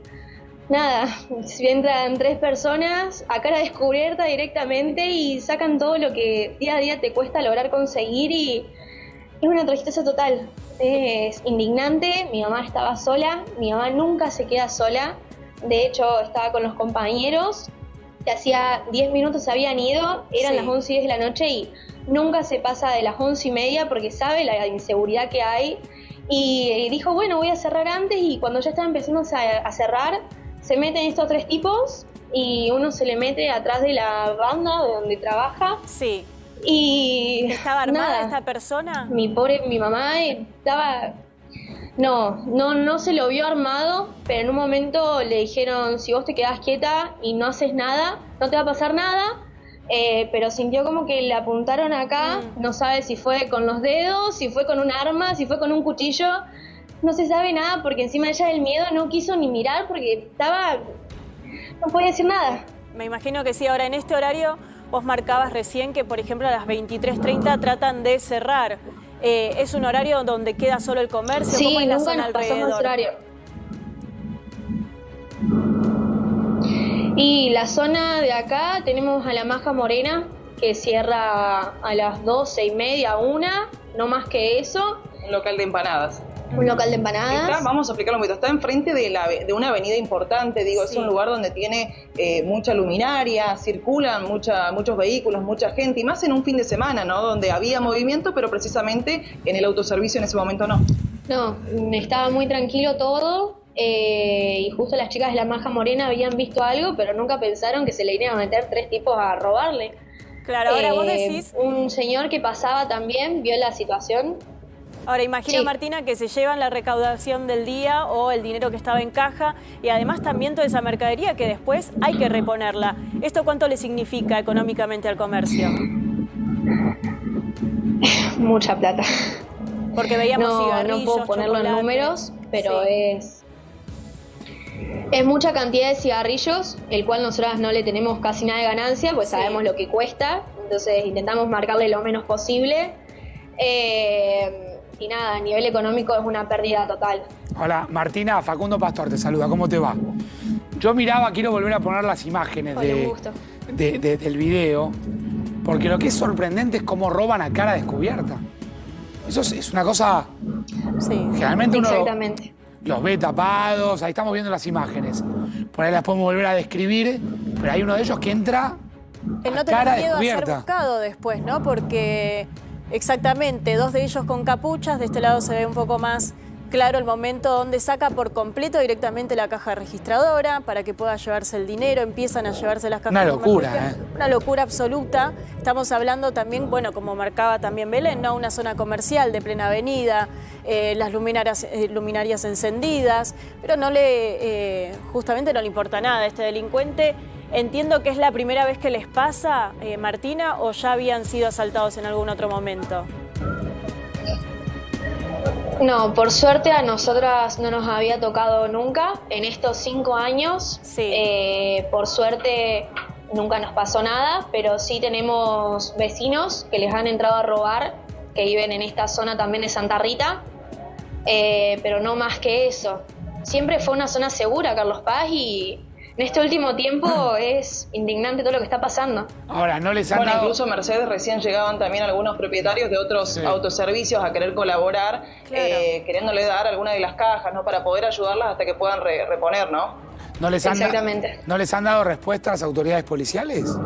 nada, si entran 3 personas a cara descubierta directamente y sacan todo lo que día a día te cuesta lograr conseguir y es una tristeza total, es indignante. Mi mamá estaba sola, mi mamá nunca se queda sola, de hecho estaba con los compañeros, que hacía 10 minutos se habían ido, eran las 11:10 de la noche y nunca se pasa de las 11:30 porque sabe la inseguridad que hay y dijo, bueno, voy a cerrar antes y cuando ya estaba empezando a cerrar, se meten estos 3 tipos y uno se le mete atrás de la banda de donde trabaja. Sí. Y ¿estaba armada esta persona? Mi mamá estaba... No se lo vio armado, pero en un momento le dijeron, si vos te quedás quieta y no haces nada, no te va a pasar nada. Pero sintió como que le apuntaron acá, no sabe si fue con los dedos, si fue con un arma, si fue con un cuchillo. No se sabe nada porque encima ella del miedo no quiso ni mirar porque no podía decir nada. Me imagino que sí. Ahora, en este horario, vos marcabas recién que, por ejemplo, a las 23:30 tratan de cerrar. ¿Es un horario donde queda solo el comercio? Sí, ¿cómo es la nunca zona nos pasamos alrededor? ese horario. Y la zona de acá tenemos a la Maja Morena, que cierra a las 12:30, 1, no más que eso. Un local de empanadas. Un local de empanadas. Vamos a explicarlo un poquito. Está enfrente de una avenida importante, digo, es un lugar donde tiene mucha luminaria, circulan muchos vehículos, mucha gente, y más en un fin de semana, ¿no? Donde había movimiento, pero precisamente en el autoservicio en ese momento no. No, estaba muy tranquilo todo. Y justo las chicas de la Maja Morena habían visto algo, pero nunca pensaron que se le iban a meter 3 tipos a robarle. Claro, ahora vos decís... Un señor que pasaba también vio la situación. Ahora, imagino, Martina, que se llevan la recaudación del día o el dinero que estaba en caja y además también toda esa mercadería que después hay que reponerla. ¿Esto cuánto le significa económicamente al comercio? Mucha plata. Porque veíamos cigarrillos, no puedo ponerlo en números, pero es mucha cantidad de cigarrillos, el cual nosotras no le tenemos casi nada de ganancia, pues sabemos lo que cuesta, entonces intentamos marcarle lo menos posible. Y nada, a nivel económico es una pérdida total. Hola, Martina, Facundo Pastor te saluda, ¿cómo te va? Yo miraba, quiero volver a poner las imágenes del video, porque lo que es sorprendente es cómo roban a cara descubierta. Eso es una cosa... Generalmente uno los ve tapados, ahí estamos viendo las imágenes. Por ahí las podemos volver a describir, pero hay uno de ellos que entra a cara descubierta. El no tener miedo a ser buscado después, ¿no? Porque exactamente, 2 de ellos con capuchas, de este lado se ve un poco más claro el momento donde saca por completo directamente la caja registradora para que pueda llevarse el dinero, empiezan a llevarse las cajas. Una locura, Una locura absoluta. Estamos hablando también, bueno, como marcaba también Belén, ¿no? Una zona comercial de plena avenida, las luminarias encendidas, pero justamente no le importa nada a este delincuente. Entiendo que es la primera vez que les pasa, Martina, o ya habían sido asaltados en algún otro momento. No, por suerte a nosotras no nos había tocado nunca en estos 5 años. Por suerte nunca nos pasó nada, pero sí tenemos vecinos que les han entrado a robar, que viven en esta zona también de Santa Rita, pero no más que eso. siempre fue una zona segura Carlos Paz y en este último tiempo es indignante todo lo que está pasando. Ahora, no les han dado... Incluso Mercedes recién llegaban también algunos propietarios de otros autoservicios a querer colaborar, queriéndole dar alguna de las cajas, ¿no? Para poder ayudarlas hasta que puedan reponer, ¿no? ¿No les han dado respuesta a las autoridades policiales?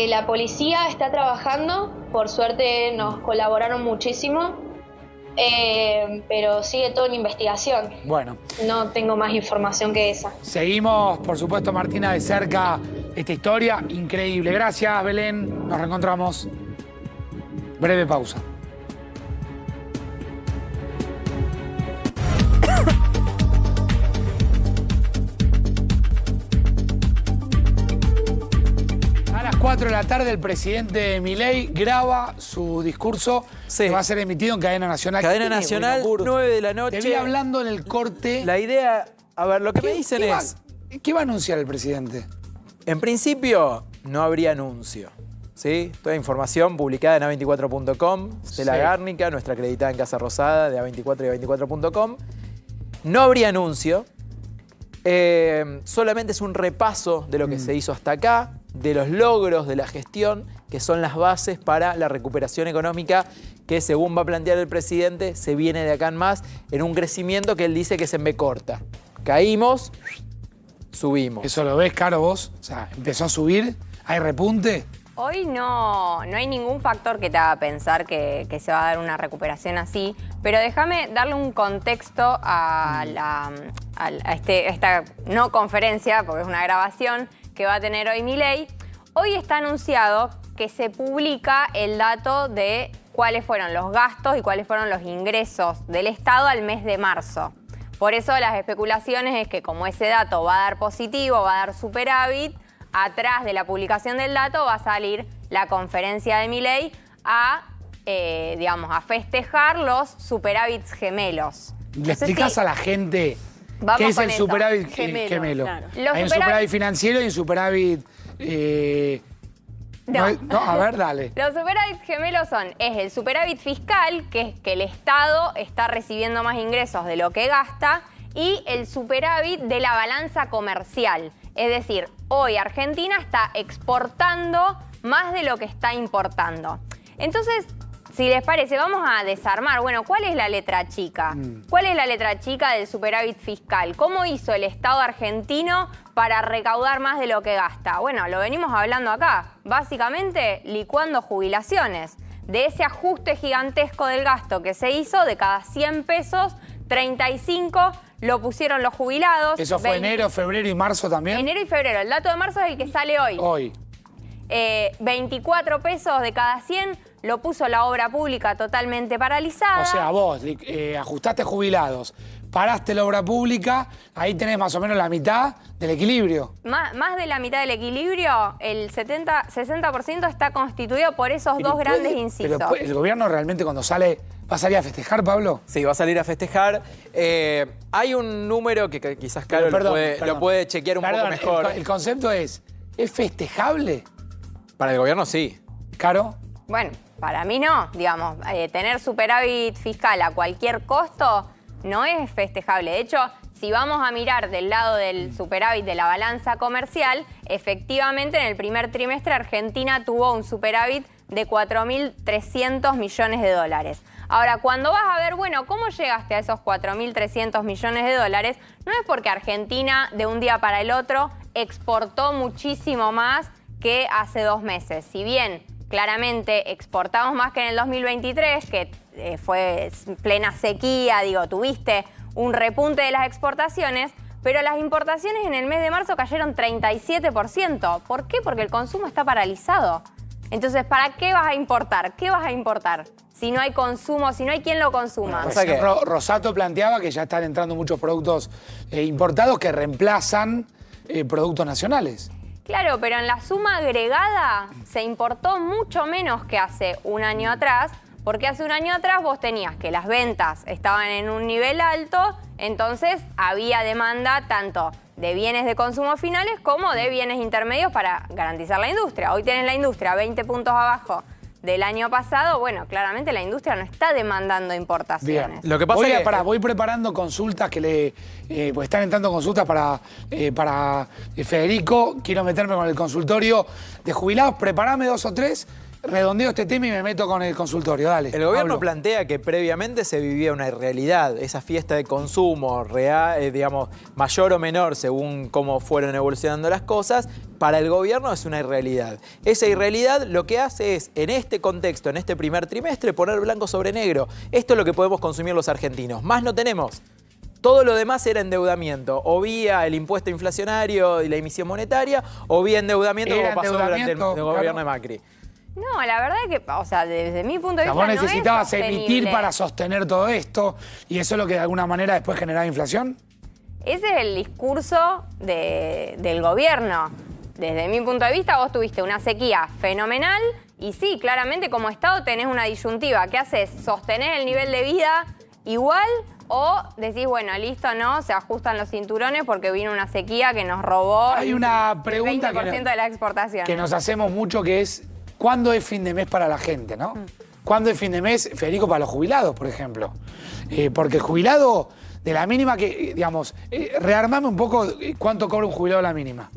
La policía está trabajando, por suerte nos colaboraron muchísimo. Pero sigue todo en investigación. Bueno. No tengo más información que esa. Seguimos, por supuesto, Martina, de cerca esta historia increíble. Gracias, Belén. Nos reencontramos. Breve pausa. A las 4 de la tarde el presidente Milei graba su discurso que va a ser emitido en cadena nacional. Cadena nacional, 9 de la noche. Te vi hablando en el corte. La idea, a ver, lo que me dicen es... ¿Qué va a anunciar el presidente? En principio, no habría anuncio. ¿Sí? Toda información publicada en a24.com, Stella Gárnica, nuestra acreditada en Casa Rosada, de A24 y A24.com. No habría anuncio. Solamente es un repaso de lo que se hizo hasta acá, de los logros de la gestión, que son las bases para la recuperación económica que, según va a plantear el presidente, se viene de acá en más, en un crecimiento que él dice que es en B corta. Caímos, subimos. ¿Eso lo ves, Caro, vos? O sea, ¿empezó a subir? ¿Hay repunte? Hoy no hay ningún factor que te haga pensar que se va a dar una recuperación así, pero déjame darle un contexto a esta no conferencia, porque es una grabación que va a tener hoy Milei. Hoy está anunciado que se publica el dato de cuáles fueron los gastos y cuáles fueron los ingresos del Estado al mes de marzo. Por eso las especulaciones es que como ese dato va a dar positivo, va a dar superávit, atrás de la publicación del dato va a salir la conferencia de Milei a festejar los superávits gemelos. ¿Le explicás a la gente qué es el superávit gemelo? Claro. Hay un superávit financiero y un superávit... a ver, dale. Los superávits gemelos es el superávit fiscal, que es que el Estado está recibiendo más ingresos de lo que gasta, y el superávit de la balanza comercial. Es decir, hoy Argentina está exportando más de lo que está importando. Entonces, si les parece, vamos a desarmar. Bueno, ¿cuál es la letra chica? ¿Cuál es la letra chica del superávit fiscal? ¿Cómo hizo el Estado argentino para recaudar más de lo que gasta? Bueno, lo venimos hablando acá. Básicamente, licuando jubilaciones. De ese ajuste gigantesco del gasto que se hizo, de cada 100 pesos, 35 lo pusieron los jubilados. ¿Eso fue enero, febrero y marzo también? Enero y febrero. El dato de marzo es el que sale hoy. Hoy. 24 pesos de cada 100 lo puso la obra pública totalmente paralizada. O sea, vos ajustaste jubilados, paraste la obra pública, ahí tenés más o menos la mitad del equilibrio. Más de la mitad del equilibrio, el 60% está constituido por esos dos grandes incisos. Pero el gobierno realmente cuando sale... ¿Va a salir a festejar, Pablo? Sí, va a salir a festejar. Hay un número que quizás Caro lo puede chequear un poco mejor. El concepto ¿es festejable? Para el gobierno sí. ¿Caro? Bueno, para mí no. Digamos, tener superávit fiscal a cualquier costo no es festejable. De hecho, si vamos a mirar del lado del superávit de la balanza comercial, efectivamente en el primer trimestre Argentina tuvo un superávit de 4.300 millones de dólares. Ahora, cuando vas a ver, bueno, ¿cómo llegaste a esos 4.300 millones de dólares? No es porque Argentina de un día para el otro exportó muchísimo más que hace 2 meses. Si bien claramente exportamos más que en el 2023, que fue plena sequía, tuviste un repunte de las exportaciones, pero las importaciones en el mes de marzo cayeron 37%. ¿Por qué? Porque el consumo está paralizado. Entonces, ¿para qué vas a importar? ¿Qué vas a importar? Si no hay consumo, si no hay quien lo consuma. Rosato planteaba que ya están entrando muchos productos importados que reemplazan productos nacionales. Claro, pero en la suma agregada se importó mucho menos que hace un año atrás, porque hace un año atrás vos tenías que las ventas estaban en un nivel alto, entonces había demanda tanto de bienes de consumo finales como de bienes intermedios para garantizar la industria. Hoy tenés la industria 20 puntos abajo del año pasado, bueno, claramente la industria no está demandando importaciones. Bien. Lo que pasa es que voy preparando consultas que pues están entrando consultas para Federico. Quiero meterme con el consultorio de jubilados. Preparame 2 o 3. Redondeo este tema y me meto con el consultorio. Dale. El gobierno plantea que previamente se vivía una irrealidad, esa fiesta de consumo real, digamos, mayor o menor según cómo fueron evolucionando las cosas. Para el gobierno es una irrealidad. Esa irrealidad lo que hace es, en este contexto, en este primer trimestre, poner blanco sobre negro. Esto es lo que podemos consumir los argentinos. Más no tenemos. Todo lo demás era endeudamiento, o vía el impuesto inflacionario y la emisión monetaria, o vía endeudamiento como pasó durante el gobierno de Macri. No, la verdad es que, o sea, desde mi punto de vista, vos no necesitabas es emitir para sostener todo esto, y eso es lo que de alguna manera después generaba inflación. Ese es el discurso del gobierno. Desde mi punto de vista, vos tuviste una sequía fenomenal y sí, claramente como Estado tenés una disyuntiva. ¿Qué haces? ¿Sostener el nivel de vida igual o decís, bueno, listo, no, se ajustan los cinturones porque vino una sequía que nos robó Hay una pregunta el 20% de la exportación? Que nos hacemos mucho, que es ¿cuándo es fin de mes para la gente, no? ¿Cuándo es fin de mes, Federico, para los jubilados, por ejemplo? Porque el jubilado, de la mínima que, digamos, rearmame un poco cuánto cobra un jubilado de la mínima.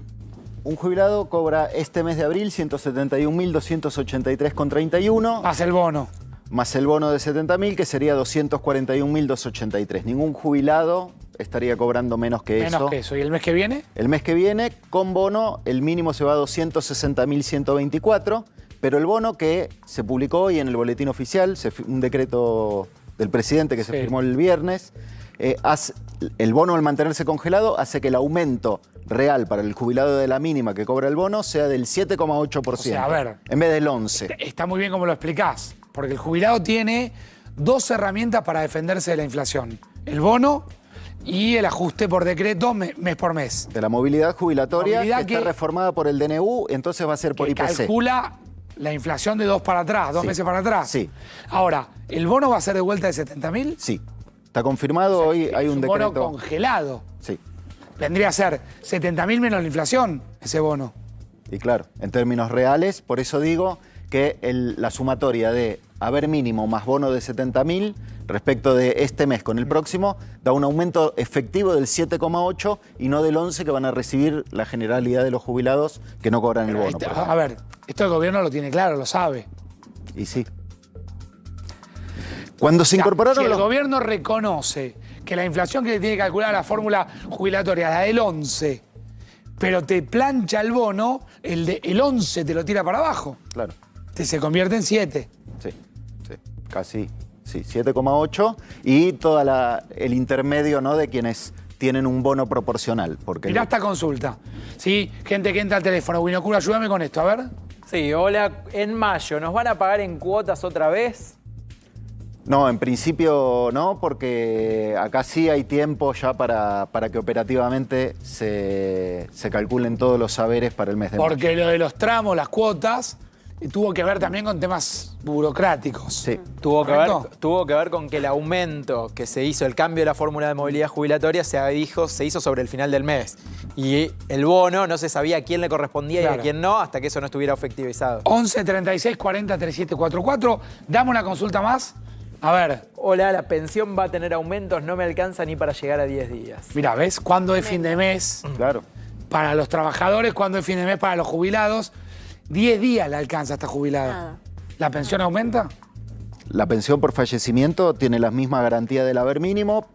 Un jubilado cobra este mes de abril 171.283,31. Más el bono. Más el bono de 70.000, que sería 241.283. Ningún jubilado estaría cobrando menos que eso. Menos que eso. ¿Y el mes que viene? El mes que viene, con bono, el mínimo se va a 260.124, pero el bono que se publicó hoy en el boletín oficial, un decreto del presidente que se firmó el viernes, el bono al mantenerse congelado hace que el aumento real para el jubilado de la mínima que cobra el bono sea del 7,8%. O sea, a ver, en vez del 11%. Está muy bien como lo explicás, porque el jubilado tiene 2 herramientas para defenderse de la inflación. El bono y el ajuste por decreto mes por mes. De la movilidad jubilatoria, que está reformada por el DNU, entonces va a ser por IPC. Calcula la inflación de 2 para atrás, 2 meses para atrás. Sí. Ahora, ¿el bono va a ser de vuelta de 70.000? Sí. Está confirmado, hoy hay un decreto. Bono congelado. Sí. Vendría a ser 70.000 menos la inflación, ese bono. Y claro, en términos reales, por eso digo que la sumatoria de haber mínimo más bono de 70.000 respecto de este mes con el próximo da un aumento efectivo del 7,8 y no del 11 que van a recibir la generalidad de los jubilados que no cobran el bono. A ver, esto el gobierno lo tiene claro, lo sabe. Y sí. Cuando se incorporaron si el gobierno reconoce que la inflación que le tiene que calcular a la fórmula jubilatoria es la del 11, pero te plancha el bono, el 11 te lo tira para abajo. Claro. Se convierte en 7. Sí, casi, sí, 7,8 y todo el intermedio, ¿no?, de quienes tienen un bono proporcional. Porque mirá esta consulta. Sí, gente que entra al teléfono. Winocura, ayúdame con esto, a ver. Sí, hola, en mayo, ¿nos van a pagar en cuotas otra vez? No, en principio no, porque acá sí hay tiempo ya para que operativamente se calculen todos los saberes para el mes de mayo. Porque lo de los tramos, las cuotas, tuvo que ver también con temas burocráticos. Sí. Tuvo que ver con que el aumento que se hizo, el cambio de la fórmula de movilidad jubilatoria se hizo sobre el final del mes. Y el bono no se sabía a quién le correspondía y a quién no, hasta que eso no estuviera efectivizado. 11 36 40 3744. Dame una consulta más. A ver. Hola, la pensión va a tener aumentos, no me alcanza ni para llegar a 10 días. Mira, ¿ves? ¿Cuándo es fin de mes? Claro. Para los trabajadores, ¿cuándo es fin de mes para los jubilados? 10 días le alcanza a esta jubilada. ¿La pensión aumenta? La pensión por fallecimiento tiene la misma garantía del haber mínimo.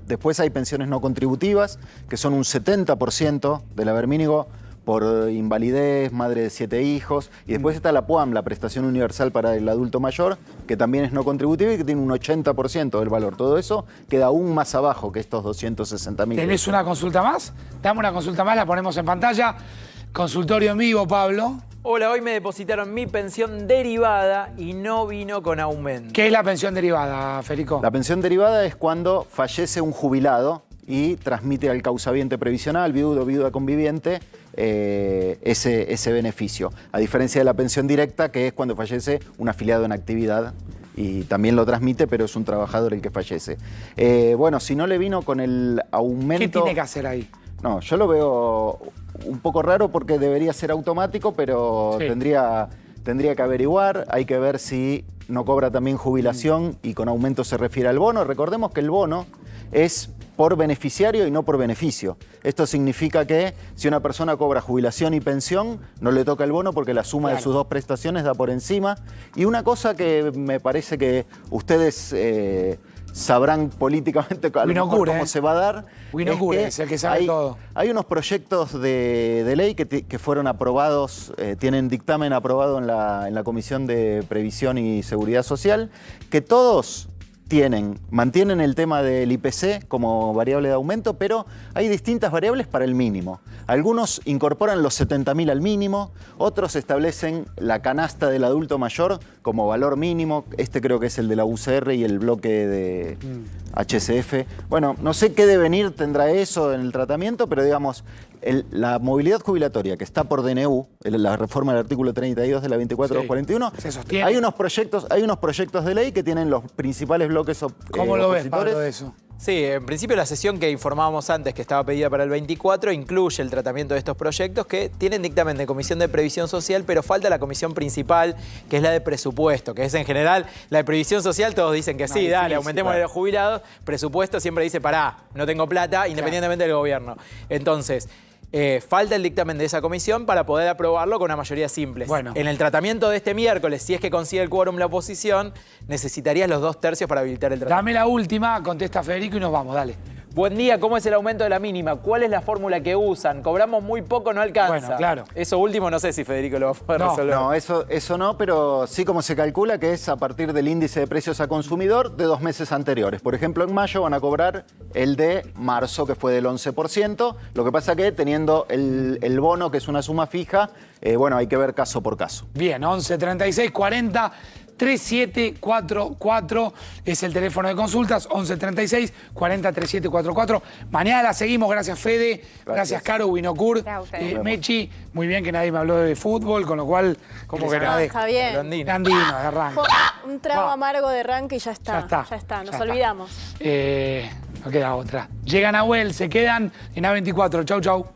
Después hay pensiones no contributivas, que son un 70% del haber mínimo por invalidez, madre de 7 hijos. Y después está la PUAM, la Prestación Universal para el Adulto Mayor, que también es no contributiva y que tiene un 80% del valor. Todo eso queda aún más abajo que estos 260.000. ¿Tenés una consulta más? Dame una consulta más, la ponemos en pantalla. Consultorio en vivo, Pablo. Hola, hoy me depositaron mi pensión derivada y no vino con aumento. ¿Qué es la pensión derivada, Federico? La pensión derivada es cuando fallece un jubilado y transmite al causaviente previsional, viudo, viuda conviviente, ese beneficio. A diferencia de la pensión directa, que es cuando fallece un afiliado en actividad y también lo transmite, pero es un trabajador el que fallece. Bueno, si no le vino con el aumento... ¿Qué tiene que hacer ahí? No, yo lo veo un poco raro porque debería ser automático, pero tendría tendría que averiguar, hay que ver si no cobra también jubilación y con aumento se refiere al bono. Recordemos que el bono es por beneficiario y no por beneficio. Esto significa que si una persona cobra jubilación y pensión, no le toca el bono porque la suma de sus dos prestaciones da por encima. Y una cosa que me parece que ustedes sabrán políticamente a lo mejor cómo se va a dar. Es el que sabe todo. Hay unos proyectos de ley que fueron aprobados, tienen dictamen aprobado en la Comisión de Previsión y Seguridad Social, que todos mantienen el tema del IPC como variable de aumento, pero hay distintas variables para el mínimo. Algunos incorporan los 70.000 al mínimo, otros establecen la canasta del adulto mayor como valor mínimo. Este creo que es el de la UCR y el bloque de HCF. Bueno, no sé qué devenir tendrá eso en el tratamiento, pero digamos, la movilidad jubilatoria que está por DNU, la reforma del artículo 32 de la 24241, se sostiene. Hay unos proyectos de ley que tienen los principales bloques opositores. ¿Cómo lo ves, Pablo, eso? Sí, en principio la sesión que informábamos antes, que estaba pedida para el 24, incluye el tratamiento de estos proyectos que tienen dictamen de Comisión de Previsión Social, pero falta la comisión principal, que es la de presupuesto, que es en general la de Previsión Social, todos dicen que sí, dale, aumentemos a los jubilados. Presupuesto siempre dice, pará, no tengo plata, independientemente del gobierno. Entonces, falta el dictamen de esa comisión para poder aprobarlo con una mayoría simple. Bueno. En el tratamiento de este miércoles, si es que consigue el quórum la oposición, necesitarías los 2/3 para habilitar el tratamiento. Dame la última, contesta Federico y nos vamos, dale. Buen día, ¿cómo es el aumento de la mínima? ¿Cuál es la fórmula que usan? Cobramos muy poco, no alcanza. Bueno, claro. Eso último no sé si Federico lo va a poder resolver. No, eso no, pero sí como se calcula que es a partir del índice de precios a consumidor de 2 meses anteriores. Por ejemplo, en mayo van a cobrar el de marzo, que fue del 11%. Lo que pasa que teniendo el bono, que es una suma fija, bueno, hay que ver caso por caso. Bien, 11 36 40 3744 es el teléfono de consultas, 11 36 40 3744. Mañana la seguimos, gracias Fede, gracias Caro, Winocur, Mechi, muy bien que nadie me habló de fútbol, con lo cual, como que nada. Está bien. Andino, de arranque. Un trago amargo de arranque y ya está. Ya está, nos olvidamos. No queda otra. Llega Nahuel, se quedan en A24. Chau, chau.